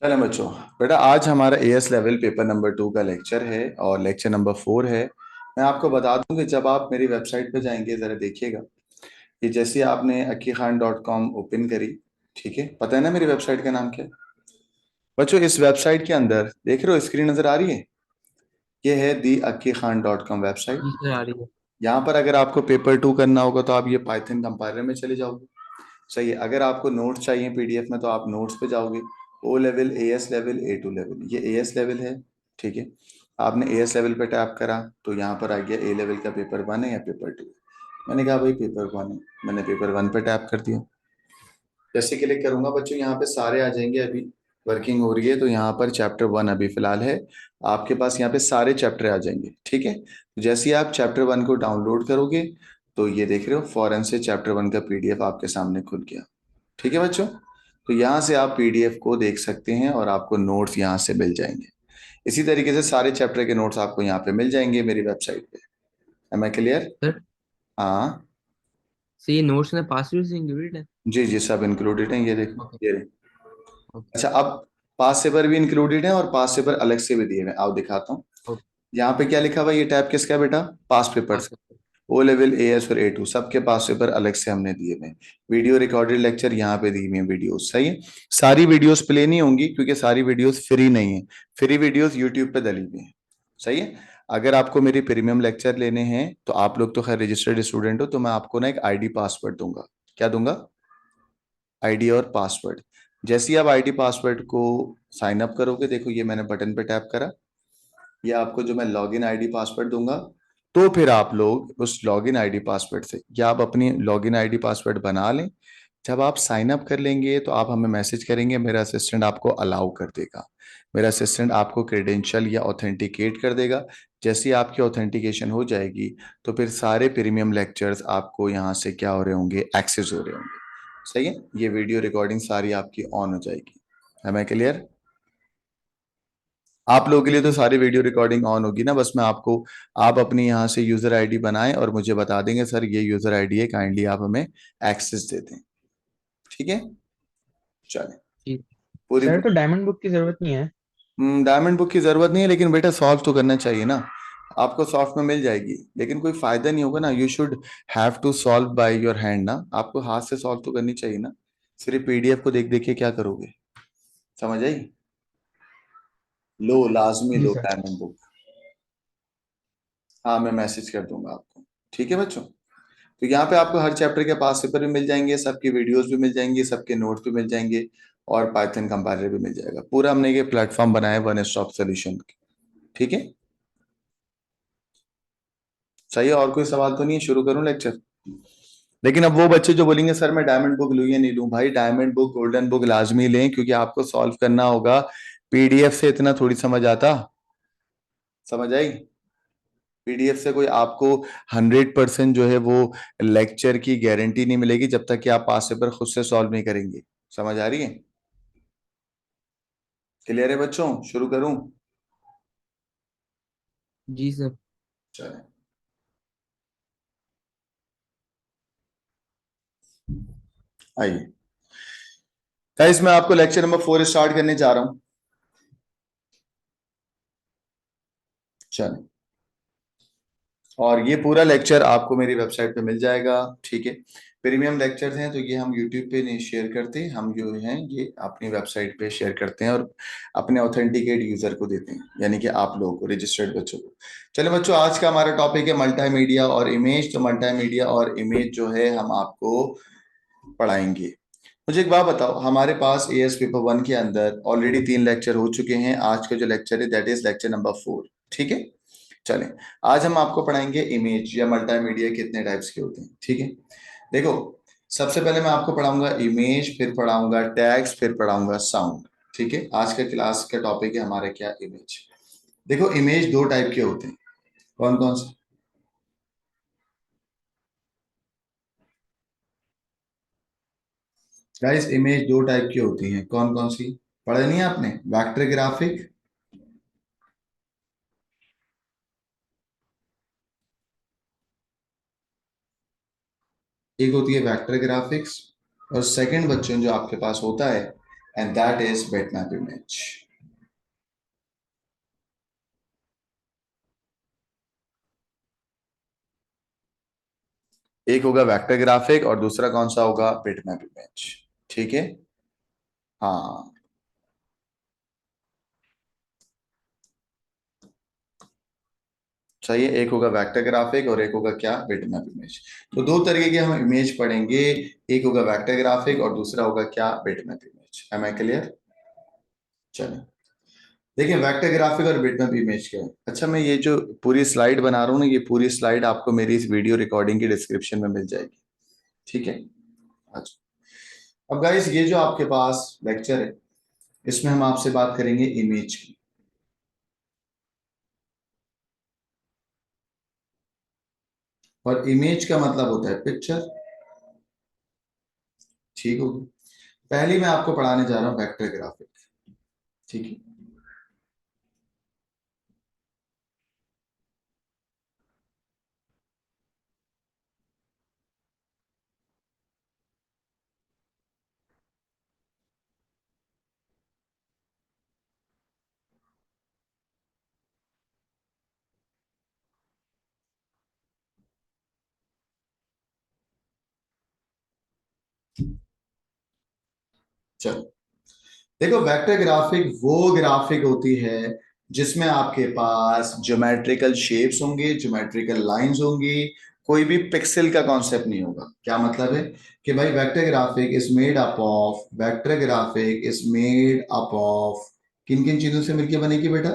चलो बच्चों, बेटा आज हमारा एएस लेवल पेपर नंबर 2 का लेक्चर है और लेक्चर नंबर 4 है। मैं आपको बता दूं कि जब आप मेरी वेबसाइट पे जाएंगे ज़रा देखिएगा कि जैसे आपने akikhan.com ओपन करी। ठीक है, पता है ना मेरी वेबसाइट का नाम क्या है? बच्चों, इस वेबसाइट के अंदर देख रहे हो, स्क्रीन नज़र आ रही है? ये है दी akikhan.com वेबसाइट। जी सर आ रही है। यहाँ पर अगर आपको पेपर 2 करना होगा तो आप ये पाइथन कंपाइलर में चले जाओगे। सही है। अगर आपको नोट्स चाहिए पीडीएफ में तो आप नोट्स पे जाओगे। O level, AS level, A2 level, ये एएस लेवल है। ठीक है। आपने एएस लेवल पे टैप करा तो यहाँ पर आ गया ए लेवल का पेपर 1 है या पेपर 2। मैंने कहा भाई पेपर 1 है, मैंने पेपर 1 पे टैप कर दिया। जैसे क्लिक करूंगा बच्चों, यहाँ पे सारे आ जाएंगे। अभी वर्किंग हो रही है तो यहाँ पर चैप्टर 1 अभी फिलहाल है। आपके पास यहाँ पे सारे चैप्टर आ जाएंगे। ठीक है, तो जैसे ही आप चैप्टर 1 को डाउनलोड करोगे तो ये देख रहे हो फौरन से चैप्टर 1 का पीडीएफ आपके सामने खुल गया। ठीक है बच्चों, तो यहाँ से आप पीडीएफ को देख सकते हैं और आपको नोट्स यहाँ से मिल जाएंगे। इसी तरीके से सारे चैप्टर के नोट्स आपको यहाँ पे मिल जाएंगे मेरी वेबसाइट पे। M I clear? सर हाँ। से ये नोट्स में पासवर्ड इंक्लूडेड है। जी जी, सब इंक्लूडेड है, ये देखो ओके। ये रहे। ओके। अच्छा, अब पास पेपर भी इंक्लूडेड है और पास पेपर अलग से भी दिए हुए हैं। आओ दिखाता हूँ। ओके। यहाँ पे क्या लिखा हुआ है, ये टैब किसका है बेटा? Past papers. Password. O level, AS और A2 सबके पास पेपर अलग से हमने दिए हुए हैं। वीडियो रिकॉर्डेड लेक्चर यहाँ पे दी हुई है वीडियोस। सही है। सारी वीडियोस प्ले नहीं होंगी क्योंकि सारी वीडियोस फ्री नहीं है। फ्री वीडियोस यूट्यूब पे डली हुई है। सही है। अगर आपको मेरी प्रीमियम लेक्चर लेने हैं तो आप लोग तो खैर रजिस्टर्ड स्टूडेंट हो, तो मैं आपको ना एक आईडी पासवर्ड दूंगा। क्या दूंगा? आईडी और पासवर्ड। जैसे ही आप आईडी पासवर्ड को साइन अप करोगे, देखो ये मैंने बटन पे टैप करा, ये आपको जो मैं लॉगिन आईडी पासवर्ड दूंगा, तो फिर आप लोग उस लॉगिन आईडी पासवर्ड से या आप अपनी लॉगिन आईडी पासवर्ड बना लें। जब आप साइन अप कर लेंगे तो आप हमें मैसेज करेंगे, मेरा असिस्टेंट आपको अलाउ कर देगा। मेरा असिस्टेंट आपको क्रेडेंशियल या ऑथेंटिकेट कर देगा। जैसे ही आपकी ऑथेंटिकेशन हो जाएगी तो फिर सारे प्रीमियम लेक्चर्स आपको यहाँ से क्या हो रहे होंगे, एक्सेस हो रहे होंगे। सही है। ये वीडियो रिकॉर्डिंग सारी आपकी ऑन हो जाएगी। है मैं क्लियर? आप लोगों के लिए तो सारी वीडियो रिकॉर्डिंग ऑन होगी ना, बस मैं आपको, आप अपनी यहाँ से यूजर आईडी बनाएं और मुझे बता देंगे सर ये यूजर आईडी है, काइंडली आप हमें एक्सेस दे दें। ठीक है। चलें। जी पूरी सर, तो डायमंड बुक की जरूरत नहीं है। डायमंड बुक की जरूरत नहीं है, लेकिन बेटा सॉल्व तो करना चाहिए ना। आपको सॉफ्ट में मिल जाएगी लेकिन कोई फायदा नहीं होगा ना। You should have to solve by your hand ना। आपको हाथ से सॉल्व तो करनी चाहिए ना। सिर्फ पीडीएफ को देख देख के क्या करोगे? समझ आई? लो, लाजमी जी लो सर। Diamond book. हाँ, मैं मैसेज कर दूंगा आपको। ठीक है बच्चों, तो यहाँ पे आपको हर चैप्टर के पास पेपर भी मिल जाएंगे, सबकी वीडियोस भी मिल जाएंगी, सबके नोट्स भी मिल जाएंगे और पाइथन कंपाइलर भी मिल जाएगा। पूरा हमने ये प्लेटफॉर्म बनाया है वन स्टॉप सोल्यूशन। ठीक है। सही है। और कोई सवाल तो नहीं है? शुरू करूं लेक्चर? लेकिन अब वो बच्चे जो बोलेंगे सर मैं डायमंड बुक लूं या नहीं लूं, भाई डायमंड बुक गोल्डन बुक लाजमी लें क्योंकि आपको सॉल्व करना होगा। पीडीएफ से इतना थोड़ी समझ आता। समझ आई? पीडीएफ से कोई आपको 100% जो है वो लेक्चर की गारंटी नहीं मिलेगी जब तक कि आप पास पेपर खुद से सॉल्व नहीं करेंगे। समझ आ रही है? क्लियर है बच्चों? शुरू करूं? जी सर। चलें। आइए गाइस, मैं आपको लेक्चर नंबर 4 स्टार्ट करने जा रहा हूं। चलें। और ये पूरा लेक्चर आपको मेरी वेबसाइट पे मिल जाएगा। ठीक है। प्रीमियम लेक्चर्स हैं तो ये हम यूट्यूब पे नहीं शेयर करते, हम जो हैं ये अपनी वेबसाइट पे शेयर करते हैं और अपने ऑथेंटिकेट यूजर को देते हैं, यानी कि आप लोगों को, रजिस्टर्ड बच्चों को। चलो बच्चों, आज का हमारा टॉपिक है मल्टीमीडिया और इमेज। तो मल्टीमीडिया और इमेज जो है हम आपको पढ़ाएंगे। मुझे एक बात बताओ, हमारे पास एएस पेपर 1 के अंदर ऑलरेडी 3 लेक्चर हो चुके हैं। आज का जो लेक्चर है दैट इज लेक्चर नंबर 4। ठीक है। चलें। आज हम आपको पढ़ाएंगे इमेज या मल्टीमीडिया कितने टाइप्स के होते हैं। ठीक है। देखो, सबसे पहले मैं आपको पढ़ाऊंगा इमेज, फिर पढ़ाऊंगा टेक्स्ट, फिर पढ़ाऊंगा साउंड। ठीक है। आज का क्लास का टॉपिक है हमारा क्या, इमेज। देखो, इमेज दो टाइप के होते हैं। कौन कौन से? गाइस, इमेज दो टाइप की होती हैं। कौन कौन सी? पढ़े नहीं आपने? वेक्टर ग्राफिक, एक होती है वेक्टर ग्राफिक्स, और सेकंड बच्चों जो आपके पास होता है and that is bitmap image. एक होगा वेक्टर ग्राफिक और दूसरा कौन सा होगा, बिटमैप इमेज। ठीक है, हाँ। सही है, एक होगा वेक्टर ग्राफिक और एक होगा क्या, बिटमैप इमेज। तो दो तरीके के हम इमेज पढ़ेंगे, एक होगा वेक्टर ग्राफिक और दूसरा होगा क्या, bitmap image. Am I clear? चलिए देखिए, वेक्टर ग्राफिक और बिटमैप इमेज क्या है। अच्छा, मैं ये जो पूरी स्लाइड बना रहा हूँ ना, ये पूरी स्लाइड आपको मेरी इस वीडियो रिकॉर्डिंग की डिस्क्रिप्शन में मिल जाएगी। ठीक है, अच्छा। अब गाइस, ये जो आपके पास लेक्चर है, इसमें हम आपसे बात करेंगे इमेज की। और इमेज का मतलब होता है पिक्चर। ठीक होगी। पहली मैं आपको पढ़ाने जा रहा हूं वेक्टर ग्राफिक। ठीक है, चलो देखो, वेक्टर ग्राफिक वो ग्राफिक होती है जिसमें आपके पास ज्योमेट्रिकल शेप्स होंगे, ज्योमेट्रिकल लाइंस होंगी, कोई भी पिक्सल का कॉन्सेप्ट नहीं होगा। क्या मतलब है कि भाई vector graphic is made up of, vector graphic is made up of kin किन चीजों से मिलकर बनेगी बेटा?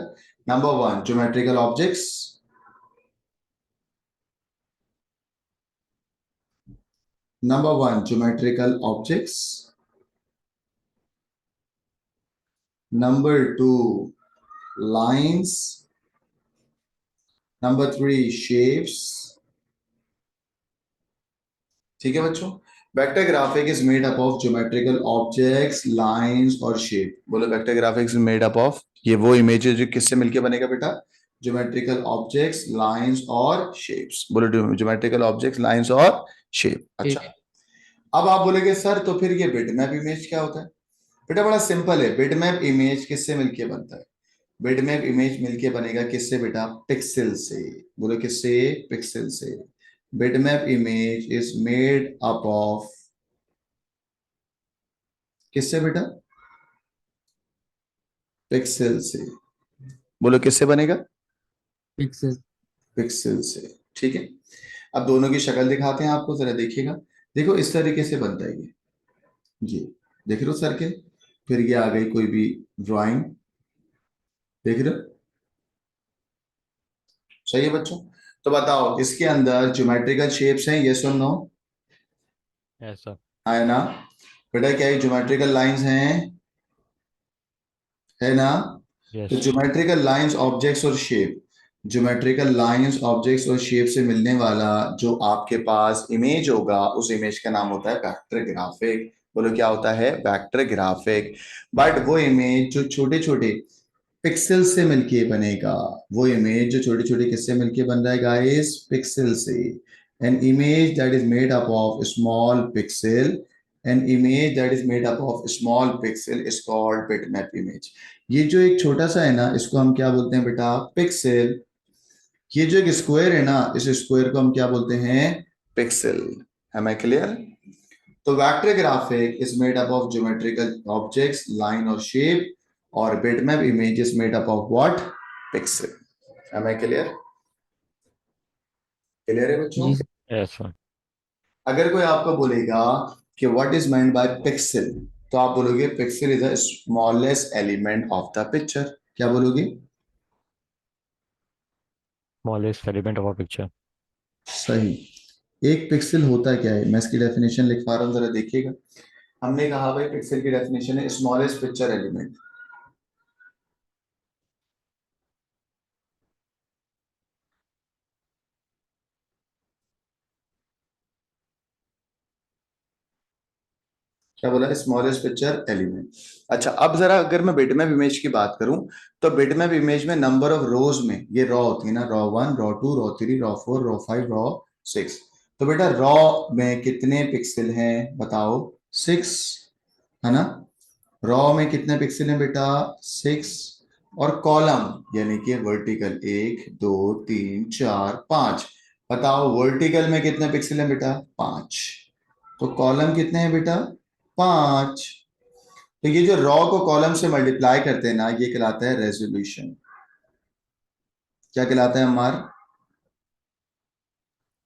Number one, geometrical objects. Number one, geometrical objects. Number two, lines. Number three, shapes. ठीक है बच्चों, vector graphic is made up of geometrical objects, lines और शेप। बोलो, vector graphics is made up of, ये वो इमेजेस जो किससे मिलके बनेगा बेटा? ज्योमेट्रिकल ऑब्जेक्ट्स, लाइंस और शेप्स। बोलो, ज्योमेट्रिकल ऑब्जेक्ट्स, लाइंस और शेप। अच्छा, ठीक। अब आप बोलेगे सर तो फिर ये बिटमैप इमेज क्या होता है? बेटा बड़ा सिंपल है, बिटमैप इमेज किससे मिलके बनता है? बिटमैप इमेज मिलके बनेगा किससे बेटा? पिक्सल से। बोलो किससे? पिक्सल से। Bitmap image is made up of किससे बेटा? पिक्सल से। बोलो किससे बनेगा? पिक्सल। पिक्सल से। ठीक है, अब दोनों की शक्ल दिखाते हैं आपको, जरा देखिएगा। देखो इस तरीके से बनता है ये देख रहे हो सर्किल, फिर ये आ गई कोई भी ड्राइंग, देख रहे हो? सही है बच्चों? तो बताओ, इसके अंदर ज्योमेट्रिकल शेप्स हैं, यस और नो? ऐसा। है ना? बेटा क्या ये ज्योमेट्रिकल लाइंस हैं? है ना? तो यस। ज्योमेट्रिकल लाइंस, ऑब्जेक्ट्स और शेप, ज्योमेट्रिकल लाइंस, ऑब्जेक्ट्स और शेप से मिलने वाला जो आपके पास इमेज होगा, उस इमेज का नाम होता है वेक्टर ग्राफिक। बोलो क्या होता है? Vector graphic. बट वो इमेज जो छोटे छोटे पिक्सल से मिलके बनेगा, वो इमेज जो छोटे छोटे किससे मिलके बन रहा है गाइस? पिक्सल से। An image that is made up of small pixel, an image that is made up of small pixel is called bitmap image. ये जो एक छोटा सा है ना, इसको हम क्या बोलते हैं बेटा? पिक्सल। ये जो एक स्क्वायर है ना, इस स्क्वायर को हम क्या बोलते हैं? पिक्सल। Am I clear? तो vector graphic is made up of geometrical objects, line और शेप, और bitmap image is made up of what? Pixel. Am I clear? Clear है बच्चों? जी सर। ऐसा। अगर कोई आपको बोलेगा कि what is meant by pixel, तो आप बोलोगे pixel is the smallest element of the picture. क्या बोलोगे? Smallest element of a picture. सही। एक पिक्सल होता क्या है, मैं इसकी डेफिनेशन लिख पा रहा हूँ, जरा देखिएगा। हमने कहा भाई पिक्सल की डेफिनेशन है स्मॉलेस्ट पिक्चर एलिमेंट। क्या बोला? Smallest picture element. अच्छा, अब जरा अगर मैं बिटमैप इमेज की बात करूं, तो बिटमैप इमेज में नंबर ऑफ रोज में ये रॉ होती है ना, row one, row two, row three, row four, row five, row six. तो बेटा रॉ में कितने पिक्सल हैं बताओ? सिक्स, है ना? रॉ में कितने पिक्सल हैं बेटा? 6। और कॉलम यानी कि वर्टिकल 1 2 3 4 5। बताओ वर्टिकल में कितने पिक्सल हैं बेटा? 5। तो कॉलम कितने हैं बेटा? 5। तो ये जो रॉ को कॉलम से मल्टीप्लाई करते हैं ना, ये कहलाता है रेजोल्यूशन। क्या कहलाता है हमार?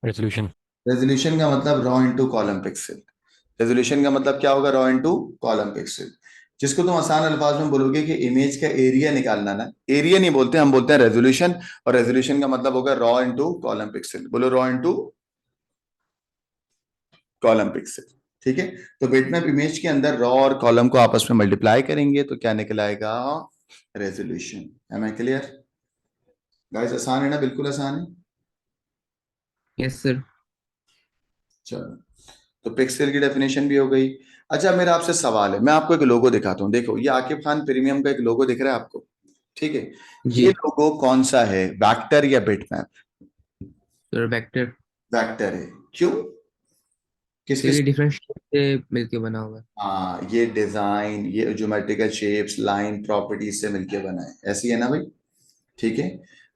Resolution. रेजोल्यूशन का मतलब raw into column pixel. Resolution का मतलब क्या होगा? Raw into column pixel. जिसको तुम आसान अल्फाज में बोलोगे कि इमेज का एरिया निकालना ना, एरिया नहीं बोलते, हम बोलते हैं रेजोल्यूशन। और रेजोल्यूशन का मतलब होगा रॉ इंटू कॉलम पिक्सल। बोलो रॉ इंटू कॉलम पिक्सल। ठीक है। तो बिटमैप इमेज के अंदर रॉ और कॉलम को आपस में मल्टीप्लाई करेंगे तो क्या निकल आएगा? Resolution. Am I clear guys? आसान है ना? बिल्कुल आसान है। Yes sir. चलो, तो पिक्सल की डेफिनेशन भी हो गई। अच्छा, मेरा आपसे सवाल है, मैं आपको एक लोगो दिखाता हूँ। देखो, ये आकिब खान प्रीमियम का एक लोगो दिख रहा है आपको? ठीक है। ये जी लोगो कौन सा है, वैक्टर या बिटमैप? Sir, vector. वैक्टर है। क्यों? किस सर किस? ये डिफरेंट शेप से मिलके बना हुआ है। हाँ, ये डिजाइन, ये ज्योमेट्रिकल शेप्स, लाइन, प्रॉपर्टीज से मिलके बना है, ऐसी है ना भाई? ठीक है।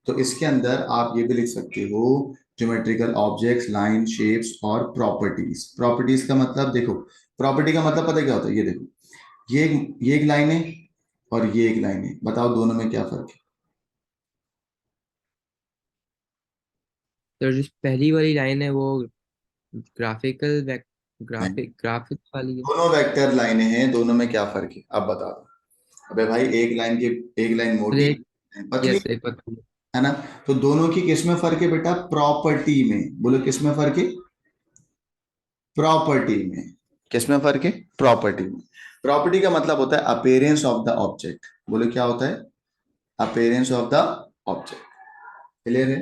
तो इसके अंदर आप ये भी लिख सकते हो, ज्योमेट्रिकल ऑब्जेक्ट्स, लाइन, शेप्स और प्रॉपर्टीज। प्रॉपर्टीज का मतलब देखो, प्रॉपर्टी का मतलब पता है क्या होता है? ये देखो, ये एक लाइन है और ये एक लाइन है। बताओ दोनों में क्या फर्क है? सर जिस पहली वाली लाइन है वो ग्राफिकल नहीं, ग्राफिक्स वाली है। दोनों वेक्टर लाइनें हैं, दोनों में क्या फर्क है अब बता दो। अबे भाई, एक लाइन सर मोटी, एक, पतली, यस एक पतली। है ना? तो दोनों की किस में फर्क है बेटा? प्रॉपर्टी में। बोलो किस में फर्क है? प्रॉपर्टी में। किस में फर्क है? प्रॉपर्टी में। प्रॉपर्टी का मतलब होता है अपेयरेंस ऑफ द ऑब्जेक्ट। बोलो क्या होता है? Appearance of the object. Clear है?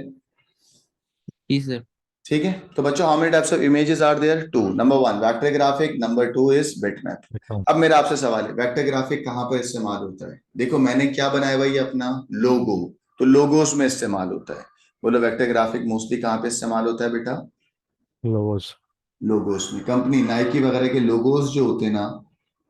जी सर। ठीक है। तो बच्चों, how many types of images are there? Two. Number one vector graphic, number two is bitmap. Bitmap. अब मेरा आपसे सवाल है, वेक्टर ग्राफिक कहाँ पर इस्तेमाल होता है? देखो, मैंने क्या बनाया भाई? अपना लोगो। तो लोगोस में इस्तेमाल होता है। बोलो वेक्टर ग्राफिक मोस्टली कहाँ पे इस्तेमाल होता है बेटा? Logos. लोगोस में। कंपनी नाइकी वगैरह के लोगोस जो होते हैं ना,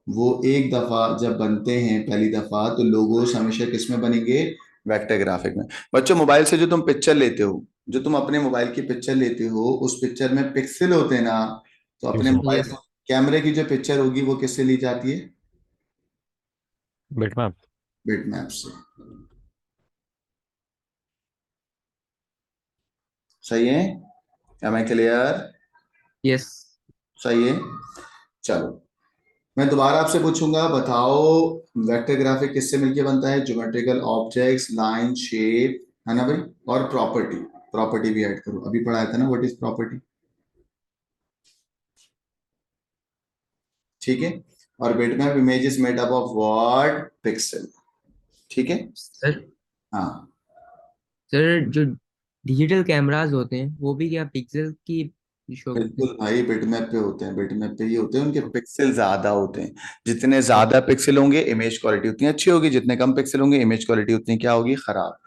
वो एक दफा जब बनते हैं पहली दफा, तो लोगोस हमेशा किस में बनेंगे? वेक्टर ग्राफिक में। बच्चों, मोबाइल से जो तुम पिक्चर लेते हो, जो तुम अपने मोबाइल की पिक्चर लेते हो, उस पिक्चर में पिक्सल होते हैं ना, तो अपने Pixel. Mobile yes. कैमरे की जो पिक्चर होगी वो किससे ली जाती है? Bitmap. बिटमैप से। सही है? M I clear? यस सही है। चलो, मैं दोबारा आपसे पूछूंगा, बताओ वेक्टर ग्राफिक किससे मिलके बनता है? ज्योमेट्रिकल ऑब्जेक्ट्स, लाइन, शेप, है ना भाई? और प्रॉपर्टी। प्रॉपर्टी भी ऐड करो, अभी पढ़ाया था ना व्हाट इज प्रॉपर्टी। ठीक है। और bitmap image is made up of what? Pixel. ठीक है। सर। हाँ, सर जो डिजिटल कैमरास होते हैं वो भी क्या पिक्सल की शो करते बिल्कुल हैं? भाई, बिटमैप पे होते हैं, बिटमैप पे ही होते हैं, उनके पिक्सल ज्यादा होते हैं। जितने ज्यादा पिक्सल होंगे इमेज क्वालिटी उतनी अच्छी होगी, जितने कम पिक्सल होंगे इमेज क्वालिटी उतनी क्या होगी? खराब।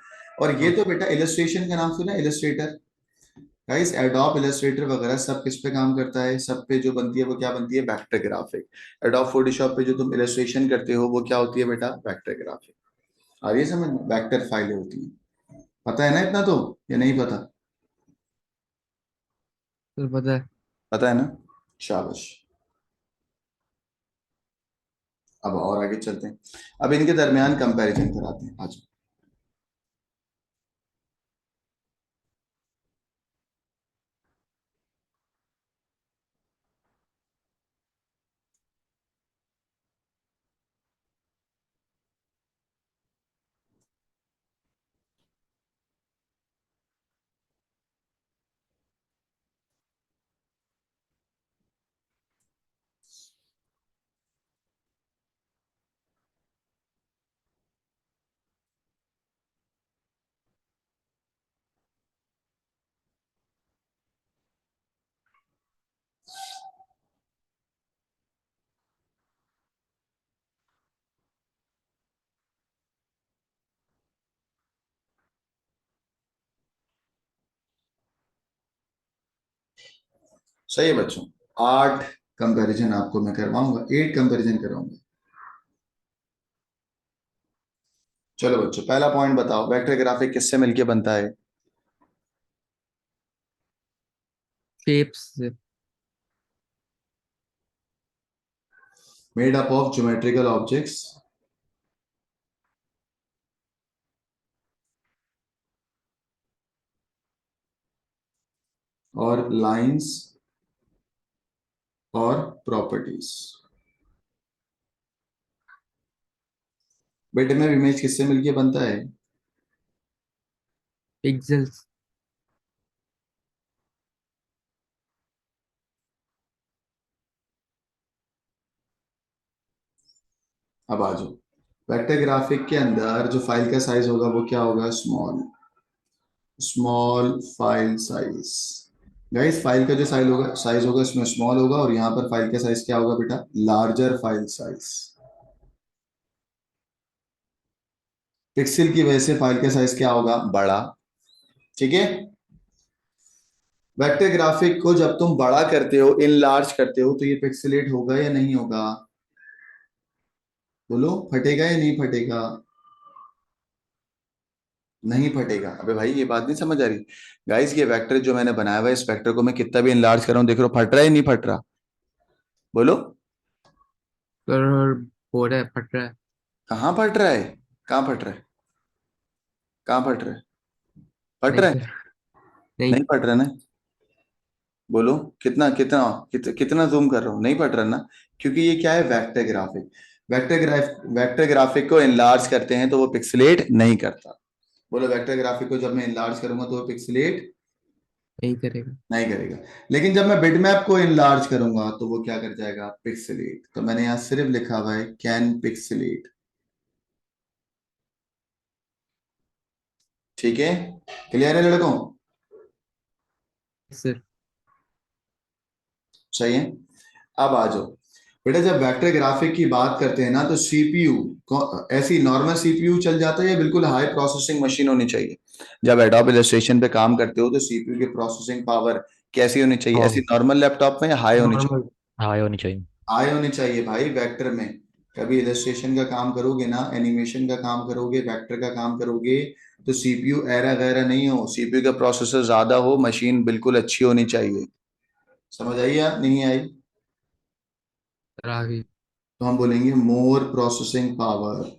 और ये तो बेटा इलस्ट्रेशन का नाम सुना? इलस्ट्रेटर। गाइस, एडोब इलस्ट्रेटर वगैरह सब किस पे काम करता है? सब पे जो बनती है वो क्या बनती है? Vector graphic. एडोब फोटोशॉप पे जो तुम इलस्ट्रेशन करते हो वो क्या होती है बेटा? Vector graphic. आ रही है समझ में? वेक्टर फाइलें होती हैं। पता है ना इतना तो, या नहीं पता? सर पता है। पता है ना? शाबाश। अब और आगे चलते हैं। अब इनके दरमियान कंपैरिजन कराते हैं आज। सही है बच्चों। 8 कंपैरिजन आपको मैं करवाऊंगा, 8 कंपैरिजन करवाऊंगा। चलो बच्चों, पहला पॉइंट बताओ, वेक्टर ग्राफिक किससे मिलके बनता है? शेप्स से। Made up of geometrical objects और लाइंस और प्रॉपर्टीज। बेटे में इमेज किससे मिलके बनता है? पिक्सेल्स। अब आ जाओ, वेक्टर ग्राफिक के अंदर जो फाइल का साइज होगा वो क्या होगा? Small. Small file size. Guys, file का जो साइज होगा इसमें स्मॉल होगा, और यहाँ पर फाइल का साइज क्या होगा बेटा? Larger file size. पिक्सल की वजह से फाइल का साइज क्या होगा? बड़ा। ठीक है। वेक्टर ग्राफिक को जब तुम बड़ा करते हो, इनलार्ज करते हो, तो ये पिक्सेलेट होगा या नहीं होगा? बोलो, फटेगा या नहीं फटेगा? नहीं फटेगा। अबे भाई, ये बात नहीं समझ आ रही? गाइस, ये वेक्टर जो मैंने बनाया हुआ है, इस वेक्टर को मैं कितना भी इनलार्ज कर रहा हूं, देख रहा हूं, फट रहा है या नहीं फट रहा? बोलो। और हो रहा है, फट रहा है। कहाँ फट रहा है? कहाँ फट रहा है? कहाँ फट रहा है? फट नहीं रहा है? सर। नहीं। नहीं फट रहा ना? बोलो। कितना कितना कितना जूम कर रहा हूं, नहीं फट रहा ना? क्योंकि ये क्या है? Vector graphic. वेक्टर ग्राफिक को इनलार्ज करते हैं तो वो पिक्सेलेट नहीं करता। बोलो, वेक्टर ग्राफिक को जब मैं इनलार्ज करूंगा तो वो पिक्सेलेट नहीं करेगा। नहीं करेगा। लेकिन जब मैं बिटमैप को इनलार्ज करूंगा तो वो क्या कर जाएगा? पिक्सेलेट। तो मैंने यहां सिर्फ लिखा हुआ है कैन पिक्सेलेट। ठीक है। क्लियर है लड़कों? सर। सही है। अब आ जाओ बेटा, जब वेक्टर ग्राफिक की बात करते हैं ना, तो सीपीयू ऐसी नॉर्मल सीपीयू चल जाता है या बिल्कुल हाई प्रोसेसिंग मशीन होनी चाहिए? जब एडोब इलस्ट्रेशन पे काम करते हो तो सीपीयू की प्रोसेसिंग पावर कैसी होनी चाहिए? ऐसी और नॉर्मल लैपटॉप में या हाई होनी चाहिए? नॉर्मल हाई होनी चाहिए। हाई होनी चाहिए भाई वेक्टर में। कभी इलस्ट्रेशन का काम करोगे ना, एनिमेशन का काम करोगे, वेक्टर का काम करोगे, तो सीपीयू एरा गैरा नहीं हो, सीपीयू का प्रोसेसर ज्यादा हो, मशीन बिल्कुल अच्छी होनी चाहिए। समझ आई या नहीं आई? सर आगे। तो हम बोलेंगे मोर प्रोसेसिंग पावर।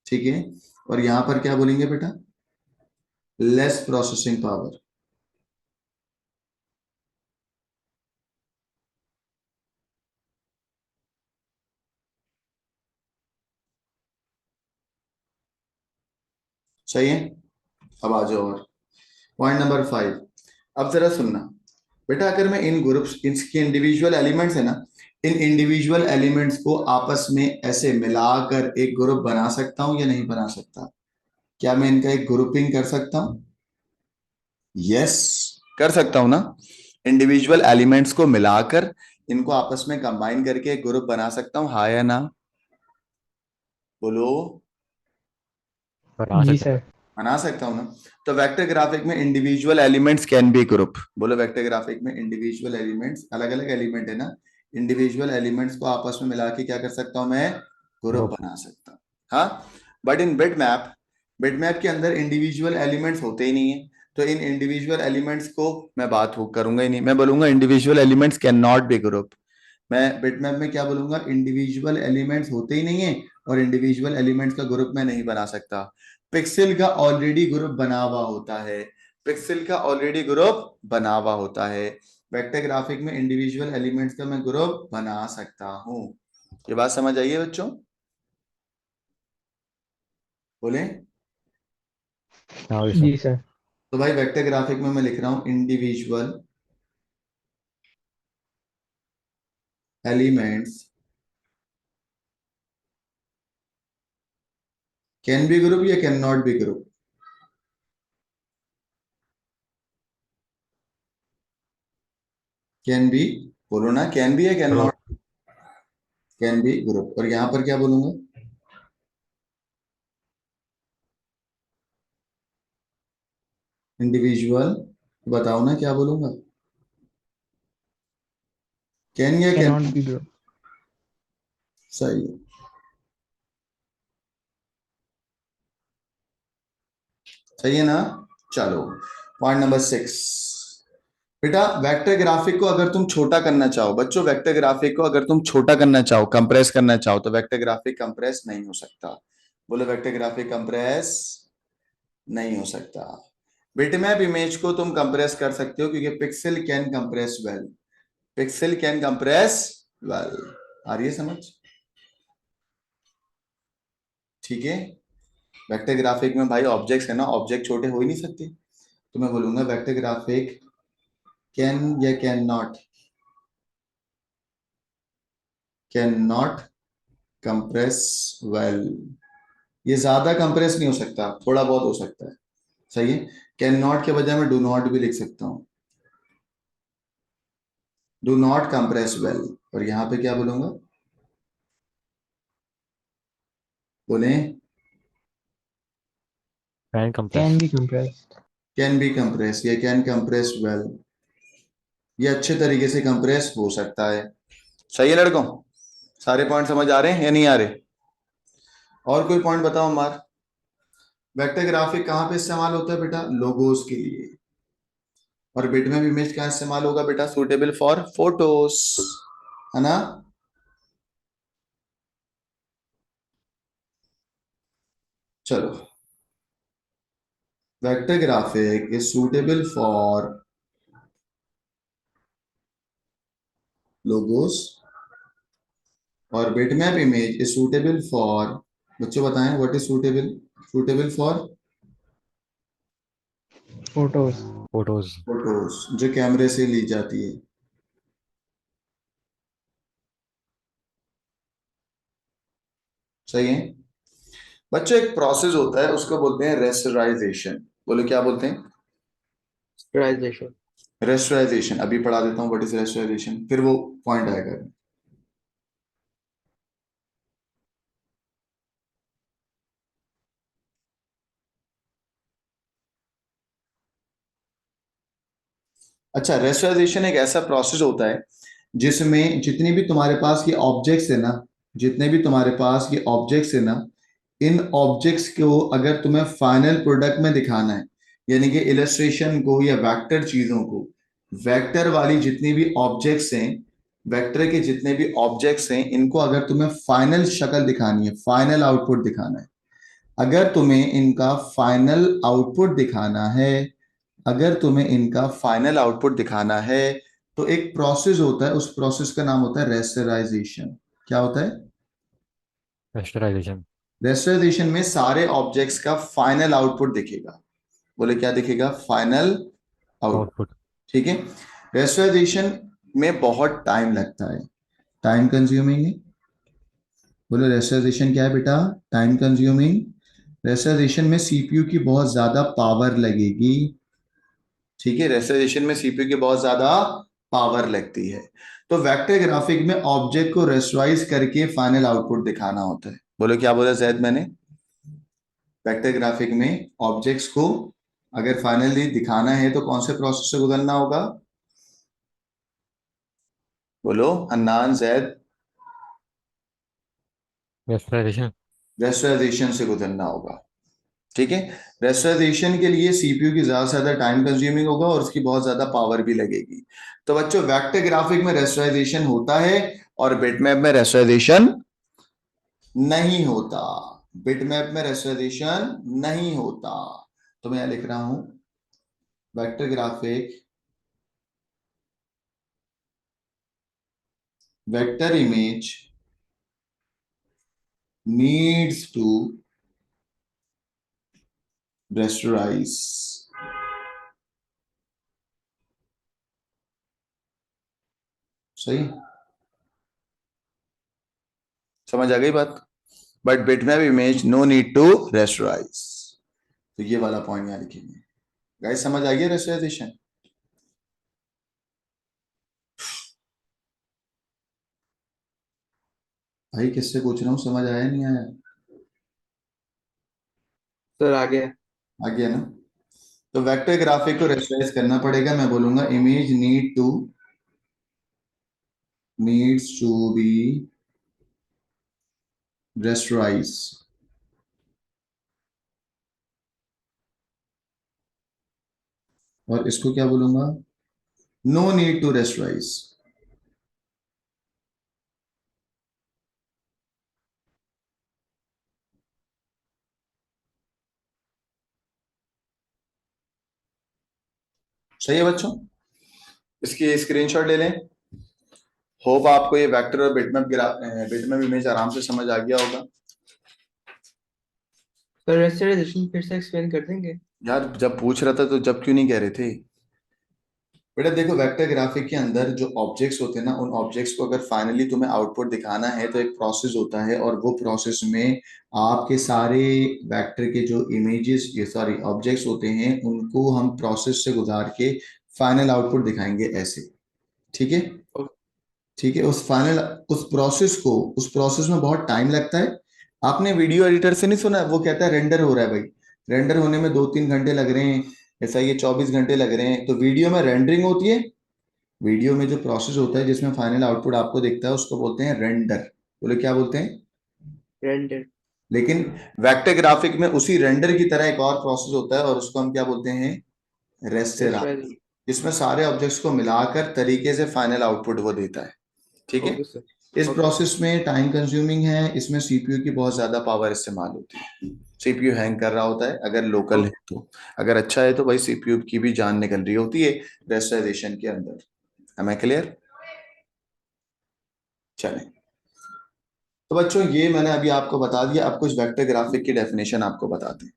ठीक है। और यहां पर क्या बोलेंगे बेटा? Less processing power. सही है। अब आ जाओ, और पॉइंट नंबर 5। अब जरा सुनना बेटा, अगर मैं इन ग्रुप्स, इसके इंडिविजुअल एलिमेंट्स है ना, इन इंडिविजुअल एलिमेंट्स को आपस में ऐसे मिलाकर एक ग्रुप बना सकता हूं या नहीं बना सकता? क्या मैं इनका एक ग्रुपिंग कर सकता हूं? यस, कर सकता हूं ना। इंडिविजुअल एलिमेंट्स को मिलाकर इनको आपस में कंबाइन करके एक ग्रुप बना सकता हूं, हाँ या ना? बोलो। बना जी सकते सर। बना सकता हूं ना। तो वेक्टर ग्राफिक में individual elements can be group. बोलो, वेक्टर ग्राफिक में इंडिविजुअल एलिमेंट्स, अलग अलग एलिमेंट है ना, इंडिविजुअल एलिमेंट्स को आपस में मिला के क्या कर सकता हूं मैं? Group group. बना सकता हूं। हाँ। बट इन बिटमैप, बिटमैप के अंदर इंडिविजुअल एलिमेंट्स होते ही नहीं है। तो इन इंडिविजुअल एलिमेंट्स को मैं बात करूंगा ही नहीं, मैं बोलूंगा individual elements can not be group. मैं बिटमैप में क्या बोलूंगा? इंडिविजुअल एलिमेंट्स होते ही नहीं है, और इंडिविजुअल एलिमेंट्स का ग्रुप मैं नहीं बना सकता। पिक्सल का ऑलरेडी ग्रुप बना हुआ होता है। पिक्सल का ऑलरेडी ग्रुप बना हुआ होता है। वेक्टर ग्राफिक में इंडिविजुअल एलिमेंट्स का मैं ग्रुप बना सकता हूं। ये बात समझ आइए बच्चों? बोले। हाँ जी जी सर। सर। तो भाई, वेक्टर ग्राफिक में मैं लिख रहा हूं individual elements can be group या can not be group? Can be. बोलो ना, कैन बी या can group. Not? Can be group. और यहां पर क्या बोलूंगा? इंडिविजुअल। बताओ ना क्या बोलूंगा? कैन या कैन, cannot be bro. सही है। सही है ना। चलो पॉइंट नंबर 6। बेटा वेक्टर ग्राफिक को अगर तुम छोटा करना चाहो, बच्चों वेक्टर ग्राफिक को अगर तुम छोटा करना चाहो, कंप्रेस करना चाहो, तो वेक्टर ग्राफिक कंप्रेस नहीं हो सकता। बोलो वेक्टर ग्राफिक कंप्रेस नहीं हो सकता। बिटमैप इमेज को तुम कंप्रेस कर सकते हो क्योंकि pixel can compress well, pixel can compress well. आ रही है समझ? ठीक है। वेक्टर ग्राफिक में भाई ऑब्जेक्ट्स है ना, ऑब्जेक्ट छोटे हो ही नहीं सकते। तो मैं बोलूंगा वेक्टर ग्राफिक कैन या कैन नॉट कंप्रेस वेल। ये ज्यादा कंप्रेस नहीं हो सकता, थोड़ा बहुत हो सकता है। सही है। कैन नॉट के बजाय मैं डू नॉट भी लिख सकता हूं, डू नॉट कंप्रेस वेल। और यहां पे क्या बोलूंगा? बोले Can compress. Can be compressed. Can be compress या कैन कंप्रेस वेल, ये अच्छे तरीके से कंप्रेस हो सकता है। सही है लड़कों? सारे पॉइंट समझ आ रहे हैं या नहीं आ रहे? और कोई पॉइंट बताओ मार। वेक्टर ग्राफिक कहाँ पे इस्तेमाल होता है बेटा? लोगोस के लिए। और बिटमैप इमेज कहाँ इस्तेमाल होगा बेटा? सुटेबल फॉर फोटोस, है ना। चलो vector graphic is suitable for logos और bitmap image is suitable for, बच्चों बताएं what is suitable? Suitable for Photos. Photos. Photos जो कैमरे से ली जाती है। सही है। बच्चों एक प्रोसेस होता है उसको बोलते हैं रेस्टराइजेशन। बोलो क्या बोलते हैं? Sterilization. रेस्टराइजेशन। अभी पढ़ा देता हूँ व्हाट इज रेस्टराइजेशन, फिर वो पॉइंट आएगा। अच्छा, रेस्टराइजेशन एक ऐसा प्रोसेस होता है जिसमें जितनी भी तुम्हारे पास ये ऑब्जेक्ट्स है ना, जितने भी तुम्हारे पास ये ऑब्जेक्ट्स है ना, इन ऑब्जेक्ट्स को अगर तुम्हें फाइनल प्रोडक्ट में दिखाना है, यानी कि इलस्ट्रेशन को या वेक्टर चीजों को, वेक्टर वाली जितनी भी ऑब्जेक्ट्स हैं, वेक्टर के जितने भी ऑब्जेक्ट्स हैं, इनको अगर तुम्हें फाइनल शक्ल दिखानी है, फाइनल आउटपुट दिखाना है, अगर तुम्हें इनका फाइनल आउटपुट दिखाना है, अगर तुम्हें इनका फाइनल आउटपुट दिखाना है, तो एक प्रोसेस होता है, उस प्रोसेस का नाम होता है रेस्टराइजेशन। क्या होता है? Rasterization. रेस्टराइजेशन में सारे ऑब्जेक्ट्स का फाइनल आउटपुट दिखेगा। बोले क्या दिखेगा? Final output. Output. ठीक है। रेस्टराइजेशन में बहुत टाइम लगता है, टाइम कंज्यूमिंग है। बोले रेस्टराइजेशन क्या है बेटा? Time consuming. रेस्टराइजेशन में सीपीयू की बहुत ज्यादा पावर लगेगी। ठीक है, रेस्टराइजेशन में सीपीयू की बहुत ज्यादा पावर लगती है। तो वेक्टर ग्राफिक में ऑब्जेक्ट को रेस्टराइज करके फाइनल आउटपुट दिखाना होता है। बोलो क्या बोला जैद मैंने? वेक्टर ग्राफिक में ऑब्जेक्ट्स को अगर फाइनली दिखाना है तो कौन से प्रोसेस से गुजरना होगा? बोलो अन्नान जैद। Rasterization. रेस्टराइजेशन से गुजरना होगा। ठीक है। रेस्टराइजेशन के लिए सीपीयू की ज्यादा से ज्यादा टाइम कंज्यूमिंग होगा और उसकी बहुत ज्यादा पावर भी लगेगी। तो बच्चों वेक्टर ग्राफिक में रेस्टराइजेशन होता है और बिटमैप में रेस्टराइजेशन नहीं होता। बिटमैप में रेस्टराइजेशन नहीं होता। तो मैं यहां लिख रहा हूं vector graphic, vector image needs to rasterize। सही, समझ आ गई बात? But bitmap image no need to rasterize. तो ये वाला पॉइंट यहां लिखेंगे। गाइस समझ आ गया रेस्टराइजेशन? भाई किससे पूछ रहा हूँ, समझ आया नहीं आया? सर आगे। आ गया ना। तो वेक्टर ग्राफिक को रेस्टराइज करना पड़ेगा। मैं बोलूंगा image need to needs to be rasterized. और इसको क्या बोलूंगा? No need to rasterize. सही है बच्चों, इसकी स्क्रीनशॉट ले लें। होप आपको ये वेक्टर और बिटमैप इमेज आराम से समझ आ गया होगा। तो रेस्टराइजेशन फिर से एक्सप्लेन कर देंगे? यार जब पूछ रहा था तो जब क्यों नहीं कह रहे थे? बेटा देखो, वेक्टर ग्राफिक के अंदर जो ऑब्जेक्ट्स होते हैं ना, उन ऑब्जेक्ट्स को अगर फाइनली तुम्हें आउटपुट दिखाना है तो एक प्रोसेस होता है, और वो प्रोसेस में आपके सारे वेक्टर के जो इमेजेस, ये सॉरी ऑब्जेक्ट्स होते हैं, उनको हम प्रोसेस से गुजार के फाइनल आउटपुट दिखाएंगे ऐसे। ठीक है, ठीक है। उस प्रोसेस में बहुत टाइम लगता है। आपने वीडियो एडिटर से नहीं सुना है, वो कहता है रेंडर हो रहा है भाई, रेंडर होने में 2-3 घंटे लग रहे हैं, ऐसा ये 24 घंटे लग रहे हैं। तो वीडियो में रेंडरिंग होती है, वीडियो में जो प्रोसेस होता है जिसमें फाइनल आउटपुट आपको दिखता है उसको बोलते हैं रेंडर। बोले क्या बोलते हैं? रेंडर। लेकिन वेक्टर ग्राफिक में उसी रेंडर की तरह एक और प्रोसेस होता है और उसको हम क्या बोलते हैं? रेस्टेरा। रेस्टराइजेशन। इसमें सारे ऑब्जेक्ट्स को मिलाकर तरीके से फाइनल आउटपुट वो देता है। ठीक है, ओके सर। इस प्रोसेस में टाइम कंज्यूमिंग है, इसमें सीपीयू की बहुत ज्यादा पावर इस्तेमाल होती है, सीपीयू हैंग कर रहा होता है अगर लोकल है तो। अगर अच्छा है तो भाई सीपीयू की भी जान निकल रही होती है रेस्टराइजेशन के अंदर। Am I clear? चलें, तो बच्चों ये मैंने अभी आपको बता दिया। अब कुछ वेक्टर ग्राफिक की डेफिनेशन आपको बताते हैं।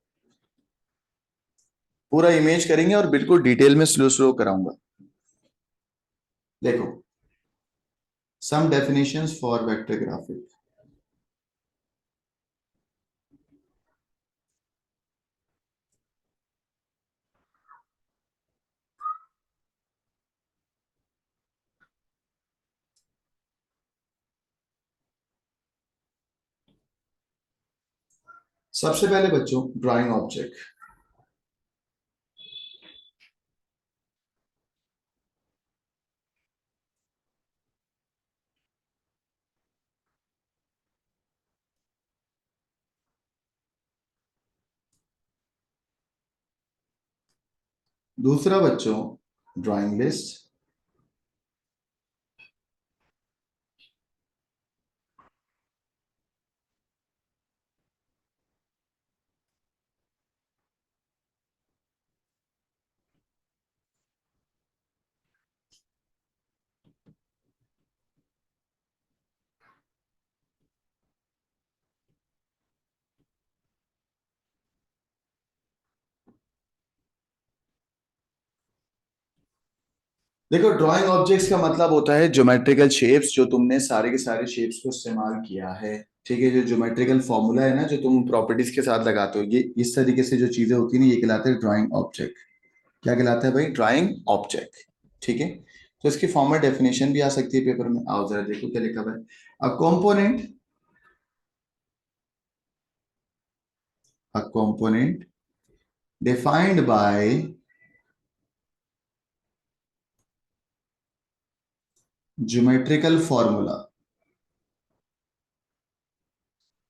पूरा इमेज करेंगे और बिल्कुल डिटेल में स्लो स्लो कराऊंगा। देखो, सम डेफिनेशंस फॉर वेक्टर ग्राफिक। सबसे पहले बच्चों, ड्राइंग ऑब्जेक्ट। दूसरा बच्चों, ड्राइंग लिस्ट। देखो, ड्राइंग ऑब्जेक्ट्स का मतलब होता है ज्योमेट्रिकल शेप्स, जो तुमने सारे के सारे शेप्स को इस्तेमाल किया है। ठीक है, जो ज्योमेट्रिकल फॉर्मूला है ना, जो तुम प्रॉपर्टीज के साथ लगाते हो, ये इस तरीके से जो चीजें होती है ना, ये कहलाते हैं ड्राइंग ऑब्जेक्ट। क्या कहलाता है भाई? Drawing object. ठीक है, तो इसकी फॉर्मल डेफिनेशन भी आ सकती है पेपर में। आओ जरा देखो क्या लिखा हुआ है। अ component defined by geometrical formula,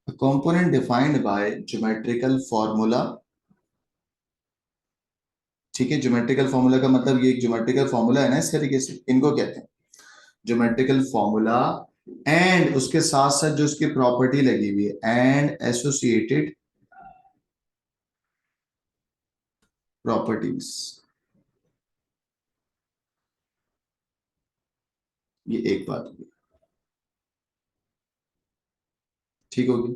a component defined by geometrical formula। ठीक है, ज्योमेट्रिकल फॉर्मूला का मतलब ये एक ज्योमेट्रिकल फॉर्मूला है ना, इस तरीके से इनको कहते हैं ज्योमेट्रिकल फॉर्मूला। एंड उसके साथ साथ जो उसकी प्रॉपर्टी लगी हुई है, एंड एसोसिएटेड प्रॉपर्टीज। ये एक बात होगी, ठीक होगी।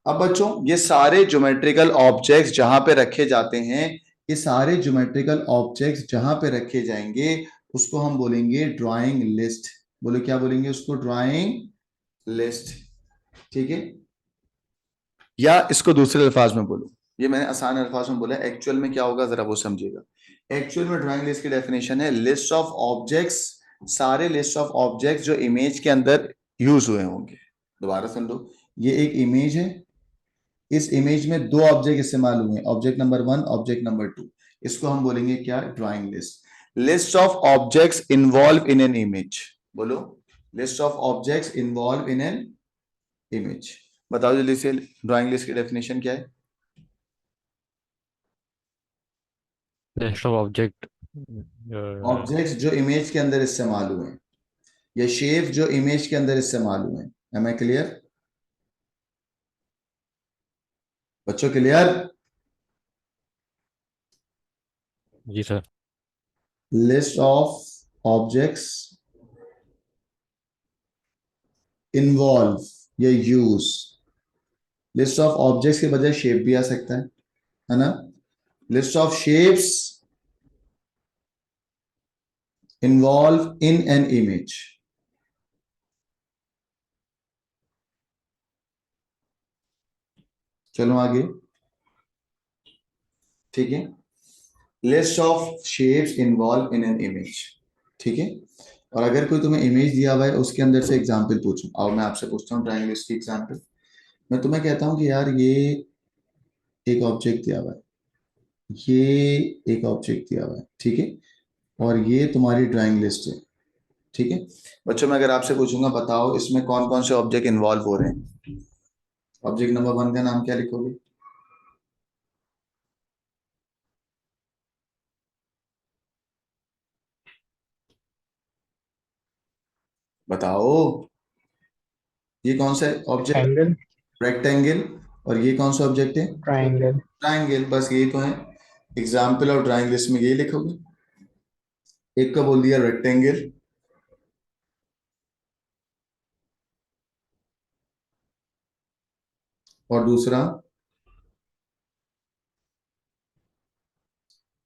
अब बच्चों, ये सारे ज्योमेट्रिकल ऑब्जेक्ट्स जहां पे रखे जाते हैं, ये सारे ज्योमेट्रिकल ऑब्जेक्ट्स जहां पे रखे जाएंगे उसको हम बोलेंगे ड्राइंग लिस्ट। बोलो क्या बोलेंगे उसको? Drawing list. ठीक है, या इसको दूसरे अल्फाज में बोलो, ये मैंने आसान अल्फाज में बोला, एक्चुअल में क्या होगा जरा वो समझिएगा। एक्चुअल में ड्राइंग लिस्ट की डेफिनेशन है लिस्ट ऑफ ऑब्जेक्ट्स, सारे लिस्ट ऑफ ऑब्जेक्ट्स जो इमेज के अंदर यूज हुए होंगे। दोबारा सुन लो, ये एक इमेज है, इस इमेज में दो ऑब्जेक्ट इस्तेमाल हुए, ऑब्जेक्ट नंबर 1, ऑब्जेक्ट नंबर 2। इसको हम बोलेंगे क्या? Drawing list. List of objects involve in an image. बोलो, list of objects involve in an image. बताओ जल्दी से, ड्राइंग लिस्ट की डेफिनेशन क्या है? लिस्ट ऑफ ऑब्जेक्ट ऑब्जेक्ट्स जो इमेज के अंदर इस्तेमाल हुए हैं, या शेप जो इमेज के अंदर इस्तेमाल हुए हैं। एम आई क्लियर बच्चों, क्लियर? जी sir. List of objects involve या यूज, लिस्ट ऑफ ऑब्जेक्ट्स के बजाय शेप भी आ सकता है ना? List of shapes involve in an image. चलो आगे, ठीक है। List of shapes involve in an image, ठीक है। और अगर कोई तुम्हें इमेज दिया हुआ है उसके अंदर से एग्जाम्पल पूछो, और मैं आपसे पूछता हूँ ड्राइंग लिस्ट की एग्जाम्पल। मैं तुम्हें कहता हूँ कि यार ये एक ऑब्जेक्ट दिया हुआ है, ये एक ऑब्जेक्ट दिया हुआ है, ठीक है, और ये तुम्हारी ड्राइंग लिस्ट है, ठीक है। बच्चों मैं अगर आपसे पूछूंगा बताओ इसमें कौन कौन से ऑब्जेक्ट इन्वॉल्व हो रहे हैं, ऑब्जेक्ट नंबर 1 का नाम क्या लिखोगे? बताओ, ये कौन सा ऑब्जेक्ट? Rectangle. रेक्टेंगल। और ये कौन सा ऑब्जेक्ट है? Triangle. ट्राइंगल। बस यही तो है, एग्जाम्पल और ड्राइंग लिस्ट में यही लिखोगे। एक का बोल दिया रेक्टेंगल, और दूसरा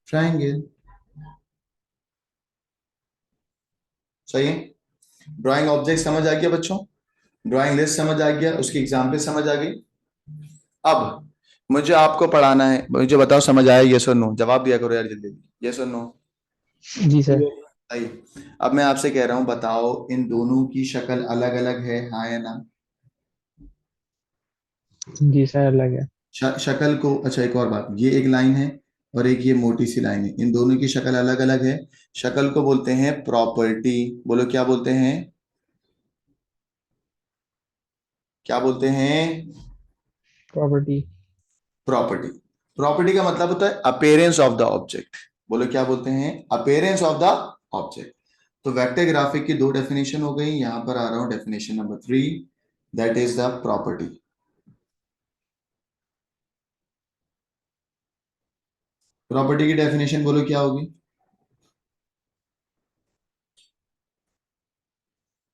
ट्राइंगल। सही है। ड्राइंग ऑब्जेक्ट समझ आ गया बच्चों, ड्राइंग लिस्ट समझ आ गया, उसकी एग्जाम्पल समझ आ गई। अब मुझे आपको पढ़ाना है, मुझे बताओ समझ आया? यस और नो, जवाब दिया करो यार जल्दी, यस और नो। जी सर। सही। अब मैं आपसे कह रहा हूं बताओ इन दोनों की शक्ल अलग अलग है, हाँ या ना? जी सर अलग है। शक्ल को, अच्छा एक और बात, ये एक लाइन है और एक ये मोटी सी लाइन है, इन दोनों की शक्ल अलग अलग है। शक्ल को बोलते हैं प्रॉपर्टी। बोलो क्या बोलते हैं? क्या बोलते हैं? प्रॉपर्टी। प्रॉपर्टी। प्रॉपर्टी का मतलब होता है अपेयरेंस ऑफ द ऑब्जेक्ट। बोलो क्या बोलते हैं? Appearance of the object. तो वेक्टर ग्राफिक की दो डेफिनेशन हो गई, यहां पर आ रहा हूं definition number 3, that is the property. Property की डेफिनेशन बोलो क्या होगी?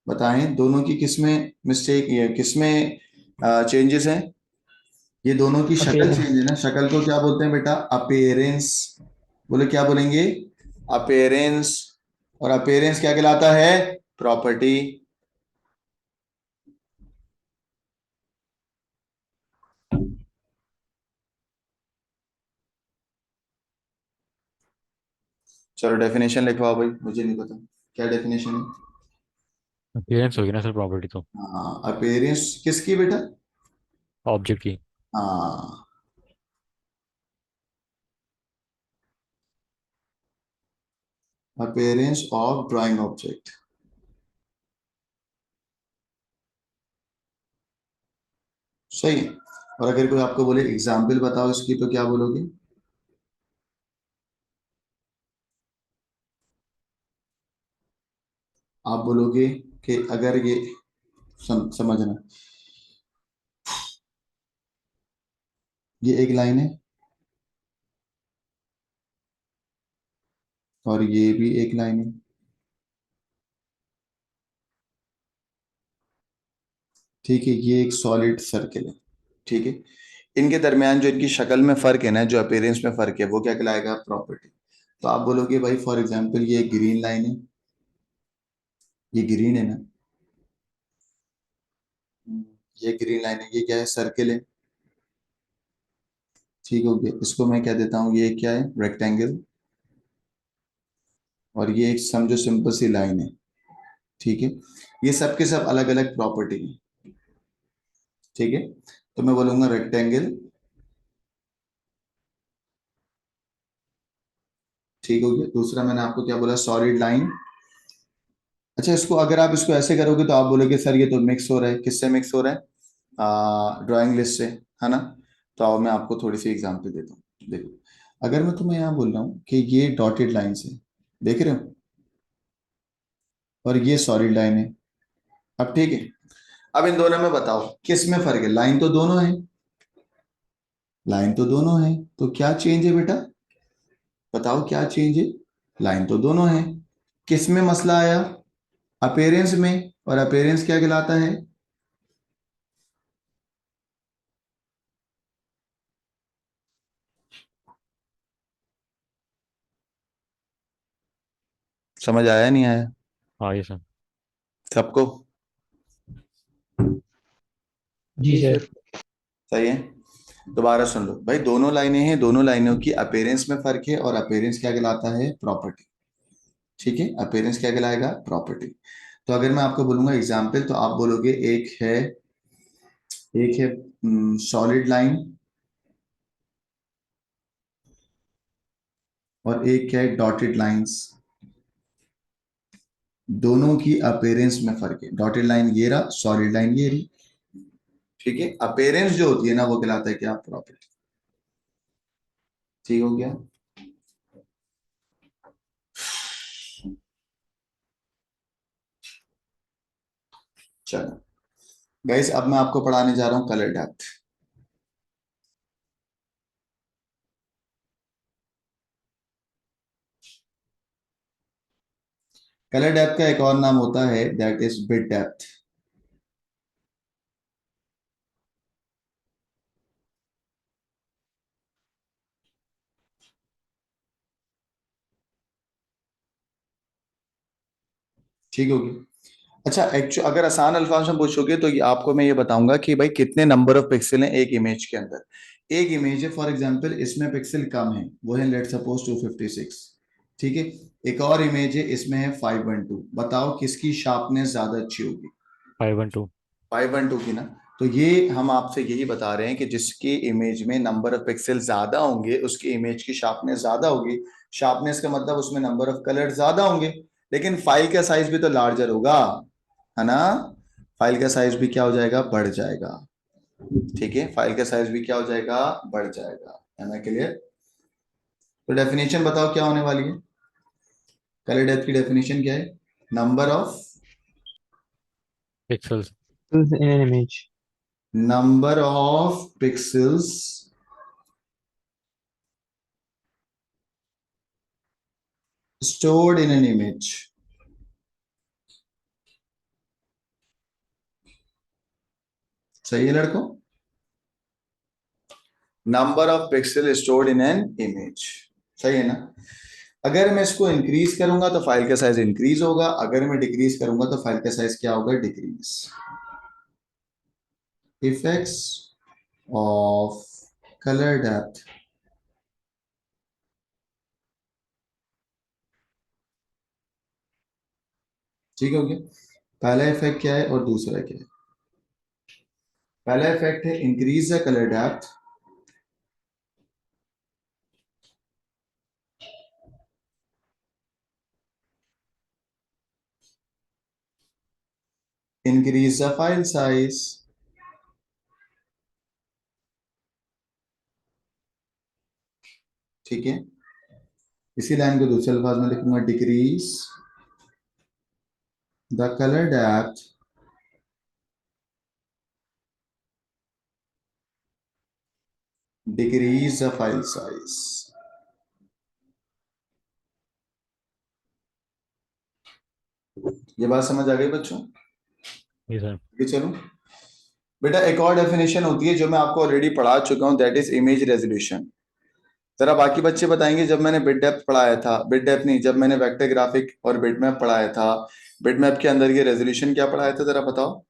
बताएं, दोनों की किसमें मिस्टेक, ये किसमें चेंजेस हैं? ये दोनों की शक्ल चेंज है Appearance. ना, शक्ल को क्या बोलते हैं बेटा? अपेयरेंस। बोले क्या बोलेंगे? अपेयरेंस। और अपेयरेंस क्या कहलाता है? प्रॉपर्टी। चलो डेफिनेशन लिखवाओ भाई, मुझे नहीं पता क्या डेफिनेशन है। अपीयरेंस होगी ना सर प्रॉपर्टी तो, हाँ, अपेयरेंस किसकी बेटा? ऑब्जेक्ट की। हाँ, अपेयरेंस ऑफ ड्राइंग ऑब्जेक्ट। सही है। और अगर कोई आपको बोले एग्जाम्पल बताओ इसकी, तो क्या बोलोगे? आप बोलोगे कि अगर ये समझना, ये एक लाइन है और ये भी एक लाइन है, ठीक है, ये एक सॉलिड सर्किल है, ठीक है। इनके दरमियान जो इनकी शक्ल में फर्क है ना, जो अपेयरेंस में फर्क है, वो क्या कहलाएगा? प्रॉपर्टी। तो आप बोलोगे भाई फॉर एग्जांपल ये एक ग्रीन लाइन है, ये ग्रीन है ना, ये ग्रीन लाइन है, ये क्या है? सर्किल है, ठीक हो गया। इसको मैं क्या देता हूँ, ये क्या है? रेक्टेंगल। और ये एक समझो सिंपल सी लाइन है, ठीक है। ये सब के सब अलग अलग प्रॉपर्टी है, ठीक है। तो मैं बोलूंगा रेक्टेंगल, ठीक हो गया। दूसरा मैंने आपको क्या बोला? सॉलिड लाइन, अच्छा, इसको अगर आप इसको ऐसे करोगे तो आप बोलोगे सर ये तो मिक्स हो रहा है। किससे मिक्स हो रहा है? ड्राइंग लिस्ट से, है ना। तो आओ मैं आपको थोड़ी सी एग्जांपल देता हूँ। देखो, अगर मैं तुम्हें यहाँ बोल रहा हूँ कि ये डॉटेड लाइन से, देख रहे हो, और ये सॉलिड लाइन है। अब ठीक है, अब इन दोनों में बताओ किस में फर्क है? लाइन तो दोनों है, लाइन तो दोनों है, तो क्या चेंज है बेटा? बताओ क्या चेंज है? लाइन तो दोनों है। किस में मसला आया? अपेरेंस में। और अपेरेंस क्या कहलाता है? समझ आया नहीं आया हाँ जी सर। सबको? जी जी सर। सर। सही है। दोबारा सुन लो भाई, दोनों लाइनें हैं, दोनों लाइनों की अपेरेंस में फर्क है, और अपेरेंस क्या कहलाता है? प्रॉपर्टी। ठीक है, अपेरेंस क्या कहलाएगा? प्रॉपर्टी। तो अगर मैं आपको बोलूंगा एग्जाम्पल, तो आप बोलोगे एक है सॉलिड लाइन, और एक क्या है? Dotted lines. दोनों की अपेरेंस में फर्क है। डॉटेड लाइन ये रहा, सॉलिड लाइन ये रही। ठीक है, अपेरेंस जो होती है ना, वो कहलाता है क्या? प्रॉपर्टी। ठीक हो गया? चलो गाइस, अब मैं आपको पढ़ाने जा रहा हूं कलर डेप्थ। कलर डेप्थ का एक और नाम होता है, दैट इज बिट डेप्थ। ठीक होगी? अच्छा, एक्चुअली अगर आसान अल्फाज में पूछोगे तो ये आपको मैं ये बताऊंगा कि भाई कितने नंबर ऑफ पिक्सल हैं एक इमेज के अंदर। एक इमेज है, फॉर एग्जांपल इसमें पिक्सल कम है, वो है लेट सपोज 256। ठीक है, एक और इमेज है, इसमें है 512। बताओ किसकी शार्पनेस ज्यादा अच्छी होगी? 512। 512 की ना। तो ये हम आपसे यही बता रहे हैं कि जिसकी इमेज में नंबर ऑफ पिक्सल ज्यादा होंगे उसकी इमेज की शार्पनेस ज्यादा होगी। शार्पनेस का मतलब उसमें नंबर ऑफ कलर ज्यादा होंगे, लेकिन फाइल का साइज भी तो लार्जर होगा, है ना। फाइल का साइज भी क्या हो जाएगा? बढ़ जाएगा। ठीक है, फाइल का साइज भी क्या हो जाएगा? बढ़ जाएगा। है ना क्लियर? तो डेफिनेशन बताओ क्या होने वाली है? कलर डेप्थ की डेफिनेशन क्या है? Number of pixels. in an image. Number of pixels stored in an image। सही है लड़कों? Number of pixel stored in an image. सही है ना? अगर मैं इसको इंक्रीज करूंगा तो फाइल का साइज इंक्रीज होगा, अगर मैं डिक्रीज करूंगा तो फाइल का साइज क्या होगा? Decrease. Effects of colour depth. ठीक हो गया? पहला इफेक्ट क्या है और दूसरा क्या है? पहला इफेक्ट है increase the colour depth, increase the file size. ठीक है, इसी लाइन को दूसरे अल्फाज में लिखूंगा, decrease the colour depth, decrease the file size. ये बात समझ आ गई बच्चों? जी सर। ये चलो बेटा, एक और डेफिनेशन होती है जो मैं आपको ऑलरेडी पढ़ा चुका हूं, दैट इज इमेज रेजोल्यूशन। जरा बाकी बच्चे बताएंगे, जब मैंने बिट डेप्थ पढ़ाया था, बिट डेप्थ नहीं, जब मैंने वेक्टर ग्राफिक और बिटमैप पढ़ाया था, बिटमैप के अंदर ये रेजोल्यूशन क्या पढ़ाया था? जरा बताओ।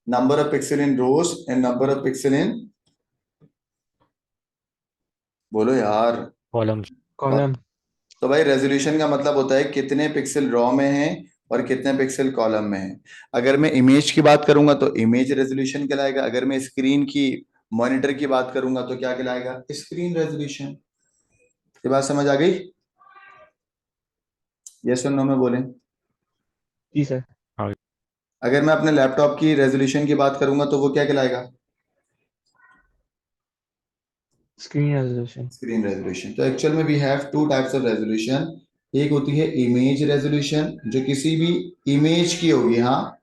Number of pixel in rows and number of pixel in, बोलो यार। कॉलम्स। Column. तो भाई रेजोल्यूशन का मतलब होता है कितने पिक्सल रॉ में हैं और कितने पिक्सल कॉलम में हैं। अगर मैं इमेज की बात करूंगा तो इमेज रेजोल्यूशन कहलाएगा, अगर मैं स्क्रीन की, मॉनिटर की बात करूंगा तो क्या कहलाएगा? Screen resolution. ये बात समझ आ गई? यस और नो में बोलें। जी सर। अगर मैं अपने लैपटॉप की रेजोल्यूशन की बात करूंगा तो वो क्या कहलाएगा? Screen resolution. Screen resolution. तो एक्चुअल में we have two types of resolution. एक होती है इमेज रेजोल्यूशन, जो किसी भी इमेज की होगी, हाँ,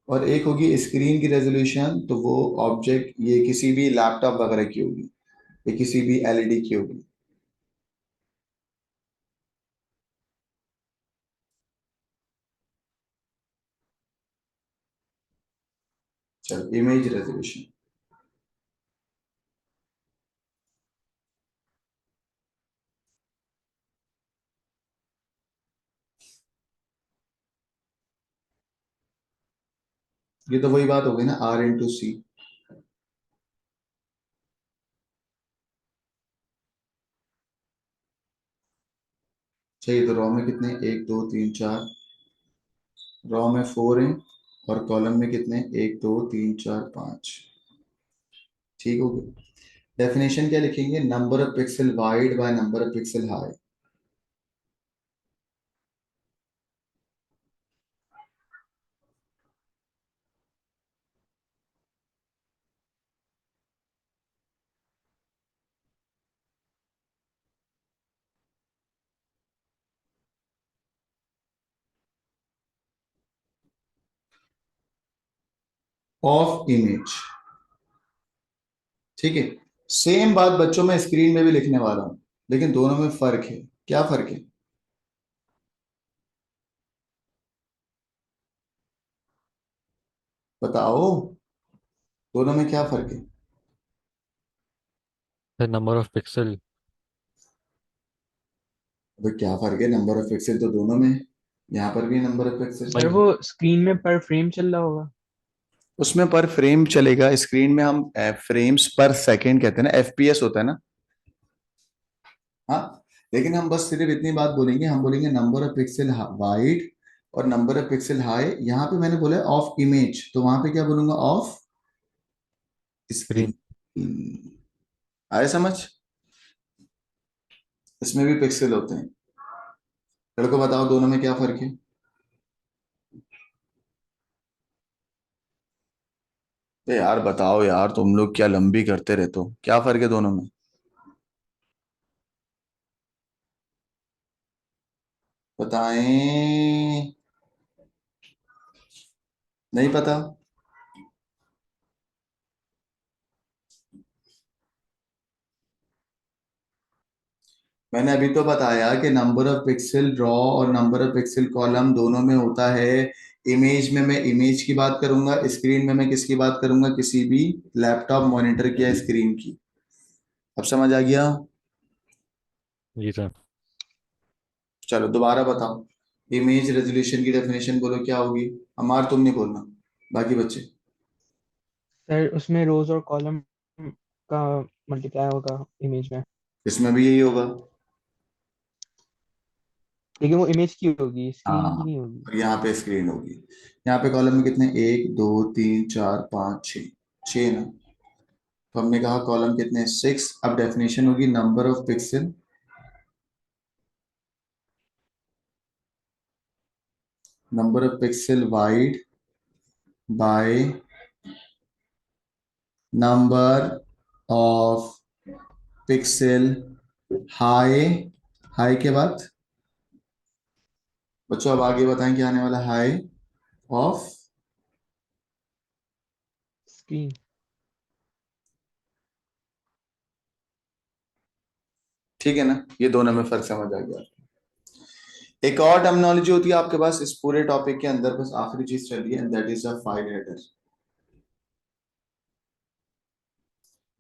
और एक होगी स्क्रीन की रेजोल्यूशन, तो वो ऑब्जेक्ट ये किसी भी लैपटॉप वगैरह की होगी, ये किसी भी एलईडी की होगी। चलो, इमेज रेजोल्यूशन। ये तो वही बात हो गई ना, R/C। चाहिए तो रॉ में कितने, 1 2 3 4, रॉ में 4 है, और कॉलम में कितने, 1 2 3 4 5। ठीक हो गया। डेफिनेशन क्या लिखेंगे? Number of pixel wide by number of pixel high. Of image. ठीक है। सेम बात बच्चों में स्क्रीन में भी लिखने वाला हूं, लेकिन दोनों में फर्क है। क्या फर्क है? बताओ, दोनों में क्या फर्क है? The number of pixel. अबे क्या फर्क है? नंबर ऑफ पिक्सल तो दोनों में है, यहाँ पर भी नंबर ऑफ पिक्सल। सर वो स्क्रीन में पर फ्रेम चल रहा होगा। उसमें पर फ्रेम चलेगा, स्क्रीन में हम फ्रेम्स पर सेकंड कहते हैं ना, FPS होता है ना। हाँ, लेकिन हम बस सिर्फ इतनी बात बोलेंगे, हम बोलेंगे नंबर ऑफ पिक्सल वाइड और नंबर ऑफ पिक्सल हाई। यहाँ पे मैंने बोला ऑफ इमेज, तो वहां पे क्या बोलूंगा? Of Screen. स्क्रीन। आए समझ? इसमें भी पिक्सल होते हैं। लड़को बताओ, दोनों में क्या फर्क है? तो यार बताओ यार, तुम लोग क्या लंबी करते रहते हो, क्या फर्क है दोनों में? बताएं। नहीं पता? मैंने अभी तो बताया कि नंबर ऑफ पिक्सल रॉ और नंबर ऑफ पिक्सल कॉलम दोनों में होता है। इमेज में मैं इमेज की बात करूंगा, स्क्रीन में मैं किसकी बात करूंगा? किसी भी लैपटॉप मॉनिटर की या स्क्रीन की। अब समझ आ गया? जी सर। चलो दोबारा बताओ, इमेज रेजोल्यूशन की डेफिनेशन बोलो क्या होगी। हमार तुम नहीं बोलना, बाकी बच्चे। सर उसमें रोज और कॉलम का मल्टीप्लाई होगा इमेज में। इसमें भी यही होगा। लेकिन वो इमेज की होगी, स्क्रीन की हाँ, नहीं होगी। और यहाँ पे स्क्रीन होगी। यहाँ पे कॉलम में कितने, 1 2 3 4 5 6, 6 ना। तो हमने कहा कॉलम कितने, 6। अब डेफिनेशन होगी number of pixel, number of pixel wide by number of pixel high. High के बाद बच्चों अब आगे बताएं क्या आने वाला है? High of. स्क्रीन। ठीक है ना, ये दोनों में फर्क समझ आ गया। एक और टर्मिनोलॉजी होती है आपके पास इस पूरे टॉपिक के अंदर, बस आखिरी चीज चल रही है, and that is a file header.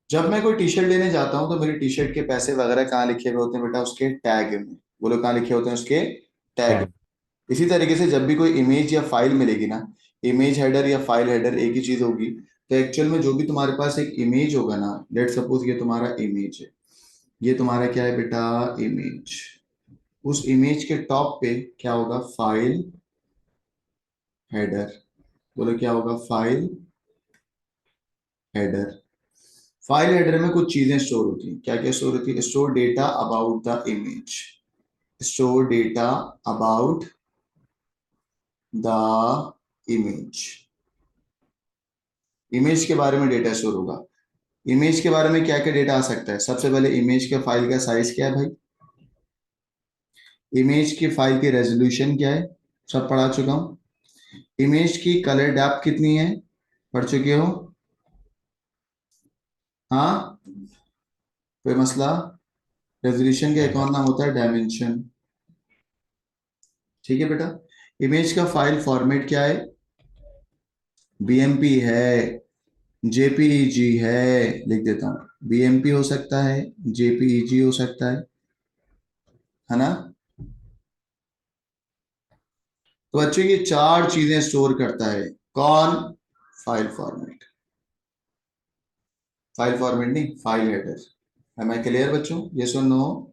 जब मैं कोई टी शर्ट लेने जाता हूं तो मेरी टी शर्ट के पैसे वगैरह कहाँ लिखे हुए होते हैं बेटा? उसके टैग में। बोलो कहाँ लिखे होते हैं? उसके टैग। Tag. इसी तरीके से जब भी कोई इमेज या फाइल मिलेगी ना, इमेज हेडर या फाइल हेडर एक ही चीज होगी। तो एक्चुअल में जो भी तुम्हारे पास एक इमेज होगा ना, लेट सपोज ये तुम्हारा इमेज है, ये तुम्हारा क्या है बेटा? इमेज। उस इमेज के टॉप पे क्या होगा? File header. बोलो क्या होगा? File header. फाइल हेडर में कुछ चीजें स्टोर होती हैं। क्या क्या स्टोर होती है? Store data about the image. store data about the image। Image के बारे में डेटा स्टोर होगा। इमेज के बारे में क्या क्या डेटा आ सकता है? सबसे पहले इमेज के फाइल का साइज क्या है भाई? इमेज की फाइल की रेजोल्यूशन क्या है? सब पढ़ा चुका हूं। इमेज की कलर डेप्थ कितनी है? पढ़ चुके हो? हाँ, कोई मसला? रेजोल्यूशन का एक और नाम होता है डायमेंशन। ठीक है बेटा। इमेज का फाइल फॉर्मेट क्या है? बीएमपी है, जेपीईजी है, लिख देता हूं। बीएमपी हो सकता है, जेपीईजी हो सकता है ना? तो बच्चों ये चार चीजें स्टोर करता है कौन? File format. फाइल फॉर्मेट नहीं, file header. Am I clear बच्चों? ये सुनो।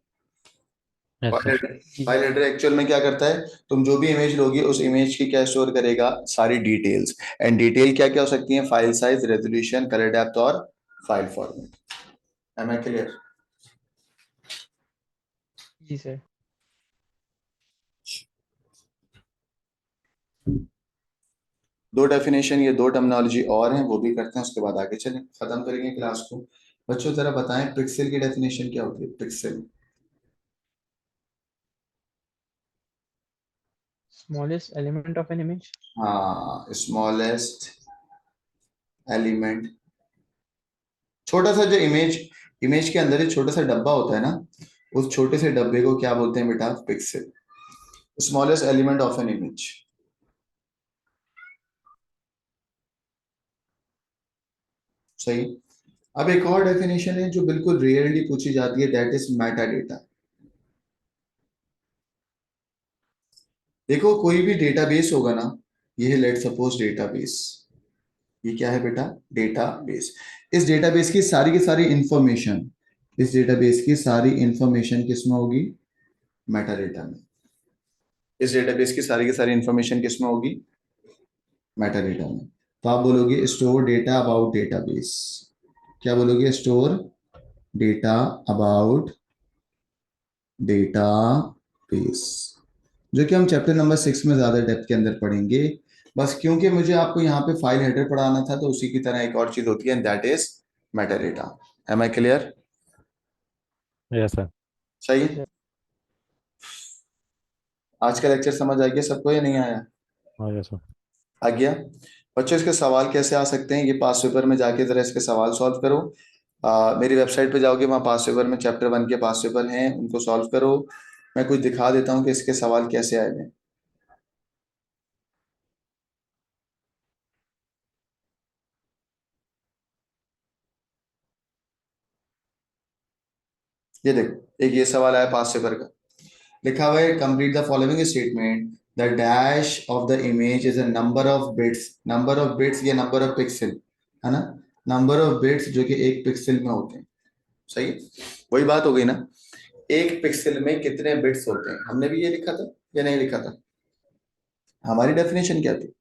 Yes, file sir. हेडर, जी फाइल हेडर एक्चुअल में क्या करता है? तुम जो भी इमेज लोगे उस इमेज की क्या स्टोर करेगा? सारी डिटेल्स। एंड डिटेल क्या क्या हो सकती है? File size, resolution, colour depth और file format. Am I clear? जी सर। दो डेफिनेशन, ये दो टर्मिनोलॉजी और हैं, वो भी करते हैं, उसके बाद आगे चलें, खत्म करेंगे क्लास को। बच्चों जरा बताएं पिक्सल की डेफिनेशन क्या होती है? Pixel. Smallest element of an image. हाँ, स्मॉलेस्ट एलिमेंट। छोटा सा जो इमेज, इमेज के अंदर एक छोटा सा डब्बा होता है ना, उस छोटे से डब्बे को क्या बोलते हैं बेटा? Pixel. Smallest element of an image. सही। अब एक और डेफिनेशन है जो बिल्कुल रेयरली पूछी जाती है, दैट इज मेटा डेटा। देखो कोई भी डेटाबेस होगा ना, ये है लेट सपोज डेटाबेस। ये क्या है बेटा? डेटाबेस। इस डेटाबेस की सारी इंफॉर्मेशन, इस डेटाबेस की सारी इंफॉर्मेशन किसमें होगी? मेटा डेटा में। इस डेटाबेस की सारी इंफॉर्मेशन किसमें होगी? मेटा डेटा में। तो आप बोलोगे स्टोर डेटा अबाउट डेटाबेस। क्या बोलोगे? स्टोर डेटा अबाउट डेटाबेस, जो कि हम चैप्टर नंबर 6 में ज्यादा डेप्थ के अंदर पढ़ेंगे। बस क्योंकि मुझे आपको यहाँ पे फाइल हेडर पढ़ाना था, तो उसी की तरह एक और चीज होती है, that is meta data. Am I clear? Yes, sir. सही जी है। सर। आज का लेक्चर समझ आ गया सबको या नहीं आया? Oh, yes, sir. आ गया। बच्चों इसके सवाल कैसे आ सकते हैं? ये पास पेपर में जाके जरा इसके सवाल सॉल्व करो। मेरी वेबसाइट पे जाओगे, वहाँ पास पेपर में चैप्टर 1 के पास पेपर हैं, उनको सॉल्व करो। मैं कुछ दिखा देता हूँ कि इसके सवाल कैसे आए हैं। ये देखो, एक ये सवाल आया पास पेपर का। लिखा हुआ है complete the following statement, the dash of the image is a number of bits. Number of bits या नंबर ऑफ पिक्सल, है ना? नंबर ऑफ बिट्स जो कि एक पिक्सल में होते हैं। सही है? वही बात हो गई ना, एक पिक्सल में कितने बिट्स होते हैं। हमने भी ये लिखा था या नहीं लिखा था? हमारी डेफिनेशन क्या थी?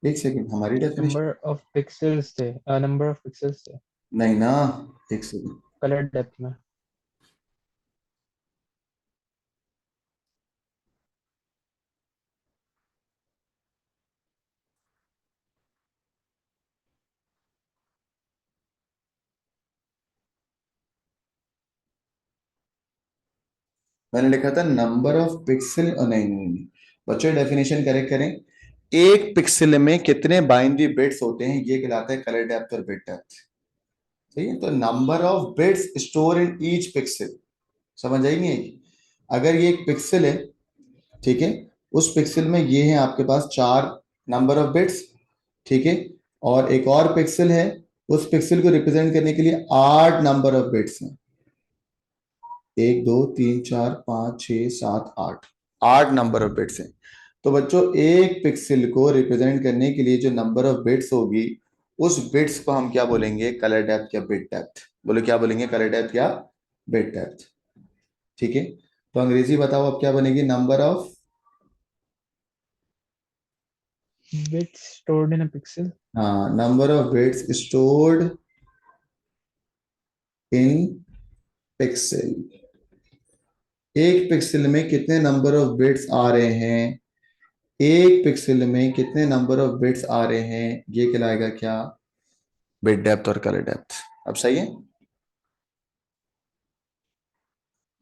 एक सेकंड, हमारी डेफिनेशन। नंबर ऑफ पिक्सेल्स थे, नंबर ऑफ पिक्सेल्स थे नहीं ना, एक सेकंड। कलर डेप्थ में। मैंने लिखा था नंबर ऑफ पिक्सल। नहीं नहीं नहीं, बच्चों डेफिनेशन करेक्ट करें। एक पिक्सल में कितने बाइनरी बिट्स होते हैं, ये कहलाता है कलर डेप्थ और बिट डेप्थ। सही है? तो number of bits store in each pixel. समझ आई नहीं आई? अगर ये एक पिक्सल है, ठीक है, उस पिक्सल में ये है आपके पास 4 नंबर ऑफ बिट्स, ठीक है, और एक और पिक्सल है, उस पिक्सल को रिप्रेजेंट करने के लिए 8 नंबर ऑफ बिट्स हैं। 1 2 3 4 5 6 7 8, 8 नंबर ऑफ बिट्स हैं। तो बच्चों एक पिक्सल को रिप्रेजेंट करने के लिए जो नंबर ऑफ बिट्स होगी, उस बिट्स को हम क्या बोलेंगे? कलर डेप्थ या बिट डेप्थ। बोलो क्या बोलेंगे? कलर डेप्थ या बिट डेप्थ। ठीक है? तो अंग्रेजी बताओ अब क्या बनेगी? Number of, bits stored in a pixel. हाँ, number of bits stored in pixel. एक पिक्सल में कितने नंबर ऑफ बिट्स आ रहे हैं, एक पिक्सल में कितने नंबर ऑफ बिट्स आ रहे हैं, ये कहलाएगा क्या, बिट डेप्थ और कलर डेप्थ। अब सही है,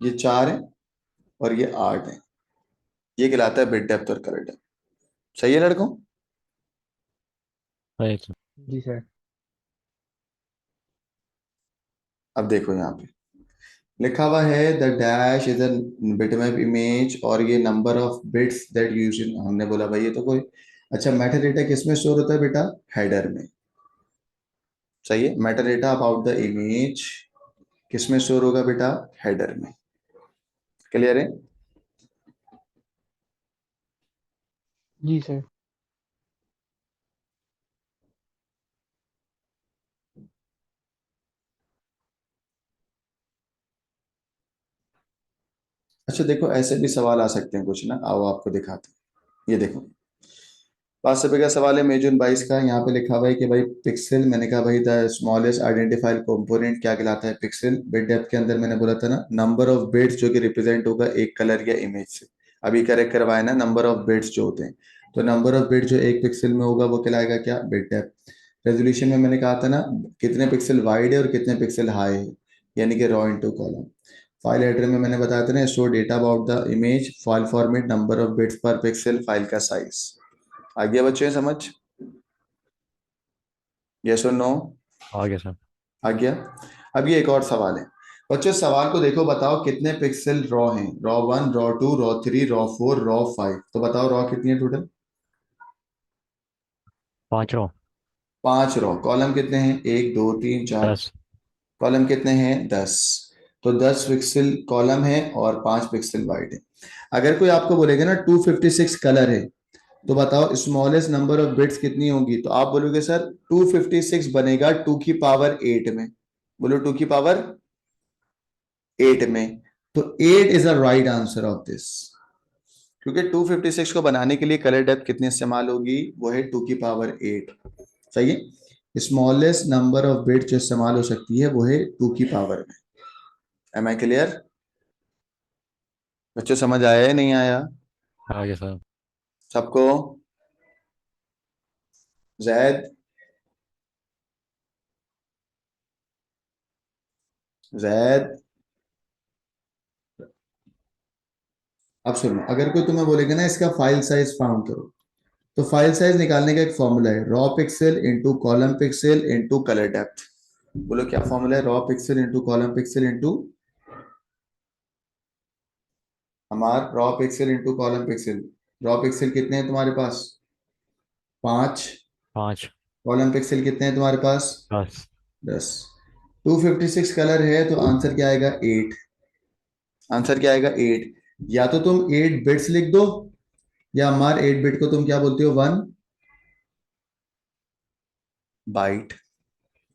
ये 4 है और ये 8 है, ये कहलाता है बिट डेप्थ और कलर डेप्थ। सही है लड़कों? सही सर। जी सर। अब देखो यहाँ पे लिखा हुआ है the dash is a bitmap image, और ये number of bits that use in, हमने बोला भाई ये तो कोई, अच्छा मेटाडेटा किस में स्टोर होता है बेटा, हेडर में। सही है, मेटाडेटा अबाउट द इमेज किस में स्टोर होगा बेटा, हेडर में। क्लियर है? जी सर। अच्छा देखो ऐसे भी सवाल आ सकते हैं कुछ ना, आओ आपको दिखाते हैं। ये देखो 5 रुपए का सवाल है, मई जून 22 का। यहाँ पे लिखा हुआ है कि भाई पिक्सल, मैंने कहा भाई द स्मॉलेस्ट आइडेंटिफाइड कंपोनेंट क्या कहलाता है, पिक्सल। बिट डेप्थ के अंदर मैंने बोला था ना, नंबर ऑफ बिट्स जो कि रिप्रेजेंट होगा एक कलर या इमेज से। अभी करेक्ट करवाया ना, नंबर ऑफ बिट्स जो होते हैं, तो नंबर ऑफ बिट जो एक पिक्सल में होगा वो कहलाएगा क्या, बिट डेप्थ। रेजोल्यूशन में मैंने कहा था ना, कितने पिक्सल वाइड है और कितने पिक्सल हाई है, यानी कि raw into column. File header में मैंने बताया था ना, store data about the image, file format, number of bits पर पिक्सल, फाइल का साइज। आ गया बच्चे समझ? यस और नो? आ गया सर। आ गया। अब ये एक और सवाल है बच्चों, सवाल को देखो, बताओ कितने पिक्सल रॉ हैं, raw 1, raw 2, raw 3, raw 4, raw 5। तो बताओ रॉ कितनी है टोटल? 5 रो। 5 रॉ। कॉलम कितने हैं, 1 2 3 4। 10। कॉलम कितने हैं, 10। तो 10 पिक्सल कॉलम है और 5 पिक्सल वाइड है। अगर कोई आपको बोलेगा ना 256 कलर है, तो बताओ स्मॉलेस्ट नंबर ऑफ बिट्स कितनी होगी, तो आप बोलोगे सर 256 बनेगा 2 की पावर 8 में। बोलो 2 की पावर 8 में। तो 8 is a right answer of this, क्योंकि 256 को बनाने के लिए कलर डेप्थ कितनी इस्तेमाल होगी, वो है 2 की पावर 8। सही है, स्मॉलेस्ट नंबर ऑफ बिट जो इस्तेमाल हो सकती है वो है 2 की पावर में। Am I clear? बच्चों समझ आया या नहीं आया आ गया सर। सबको? जैद, जैद, अब सुनो, अगर कोई तुम्हें बोलेगा ना इसका फाइल साइज फाउंड करो, तो फाइल साइज निकालने का एक फॉर्मूला है, row pixel into column pixel into colour depth. बोलो क्या फॉर्मूला है, row pixel into column pixel into, हमारा row pixel into column pixel. Row pixel कितने हैं तुम्हारे पास, 5। 5। कॉलम पिक्सल कितने हैं तुम्हारे पास, 10। 10। 256 कलर है तो आंसर क्या आएगा, 8। आंसर क्या आएगा, 8। या तो तुम 8 बिट्स लिख दो, या हमारे 8 बिट को तुम क्या बोलते हो, 1 बाइट।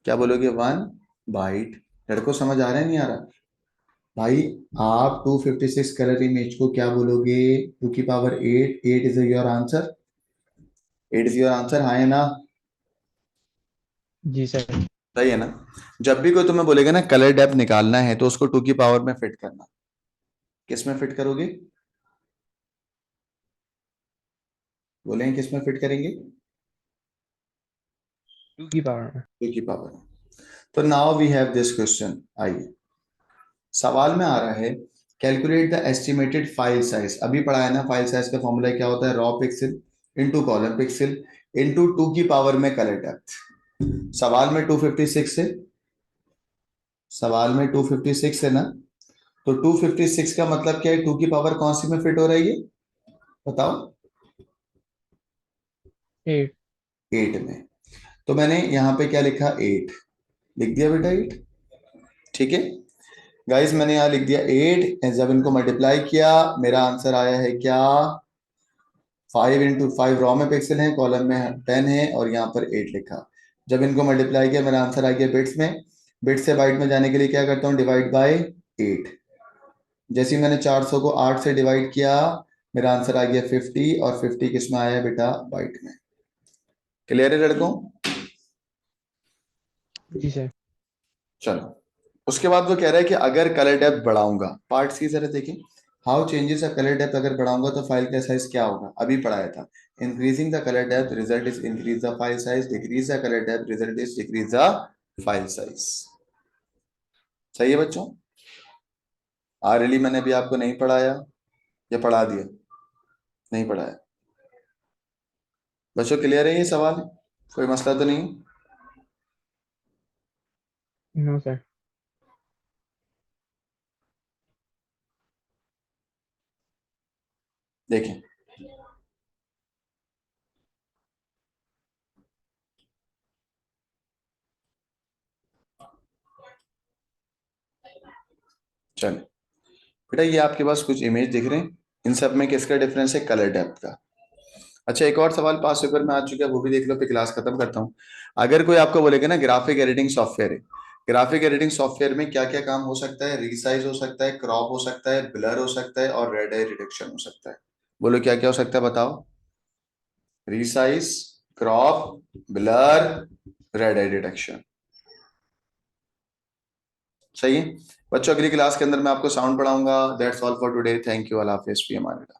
क्या बोलोगे, 1 बाइट। लड़कों समझ आ रहा है नहीं आ रहा? भाई आप 256 कलर इमेज को क्या बोलोगे, 2 की power 8। 8 is your answer, 8 is your answer, हाँ या ना? जी सर। सही है ना? जब भी कोई तुम्हें बोलेगा ना कलर डेप्थ निकालना है, तो उसको 2 की पावर में फिट करना। किस में फिट करोगे, बोलेंगे किस में फिट करेंगे, 2 की पावर में। 2 की पावर में। तो now we have this question, आइए सवाल में आ रहा है, calculate the estimated file size. अभी पढ़ा है ना, फाइल साइज का फॉर्मूला क्या होता है, row pixel into column pixel into 2 की पावर में कलर डेप्थ। सवाल में 256 है, सवाल में 256 है ना, तो 256 का मतलब क्या है, 2 की पावर कौन सी में फिट हो रही है, बताओ? 8। 8 में। तो मैंने यहां पे क्या लिखा, 8 लिख दिया बेटा, 8। ठीक है गाइस, मैंने यहां लिख दिया 8। जब इनको मल्टीप्लाई किया, मेरा आंसर आया है क्या, 5 इंटू 5 रॉ में पिक्सल है, कॉलम में 10 है और यहाँ पर 8 लिखा। जब इनको मल्टीप्लाई किया, मेरा आंसर आ गया बिट्स में। बिट से बाइट में जाने के लिए क्या करता हूँ, डिवाइड बाय 8। जैसे ही मैंने 400 को 8 से डिवाइड किया, मेरा आंसर आ गया 50, और 50 किस में आया बेटा, बाइट में। क्लियर है लड़कों? जी सर। चलो उसके बाद वो कह रहा है कि अगर कलर डेप्थ बढ़ाऊंगा, पार्ट सी जरा देखें, how changes a colour depth, अगर बढ़ाऊंगा तो फाइल का साइज क्या होगा, अभी पढ़ाया था। Increasing the colour depth result is increase the file size, decrease the colour depth result is decrease the file size. सही है बच्चों? आरएली मैंने अभी आपको नहीं पढ़ाया या पढ़ा दिया? नहीं पढ़ाया। बच्चों क्लियर है ये सवाल? कोई मसला तो नहीं? No sir. देखें, चलो बेटा, ये आपके पास कुछ इमेज दिख रहे हैं, इन सब में किसका डिफरेंस है? कलर डेप्थ का। अच्छा, एक और सवाल पास पेपर में आ चुका है, वो भी देख लो, फिर क्लास खत्म करता हूँ। अगर कोई आपको बोलेगा ना ग्राफिक एडिटिंग सॉफ्टवेयर है, ग्राफिक एडिटिंग सॉफ्टवेयर में क्या क्या काम हो सकता है? रीसाइज हो सकता है, क्रॉप हो सकता है, ब्लर हो सकता है और रेड आई रिडक्शन हो सकता है। बोलो क्या क्या हो सकता है, बताओ। रीसाइज, क्रॉप, ब्लर, रेड आई रिडक्शन। सही है बच्चों, अगली क्लास के अंदर मैं आपको साउंड पढ़ाऊंगा। That's all for today, thank you, अल्लाह हाफिज़, फी अमान अल्लाह।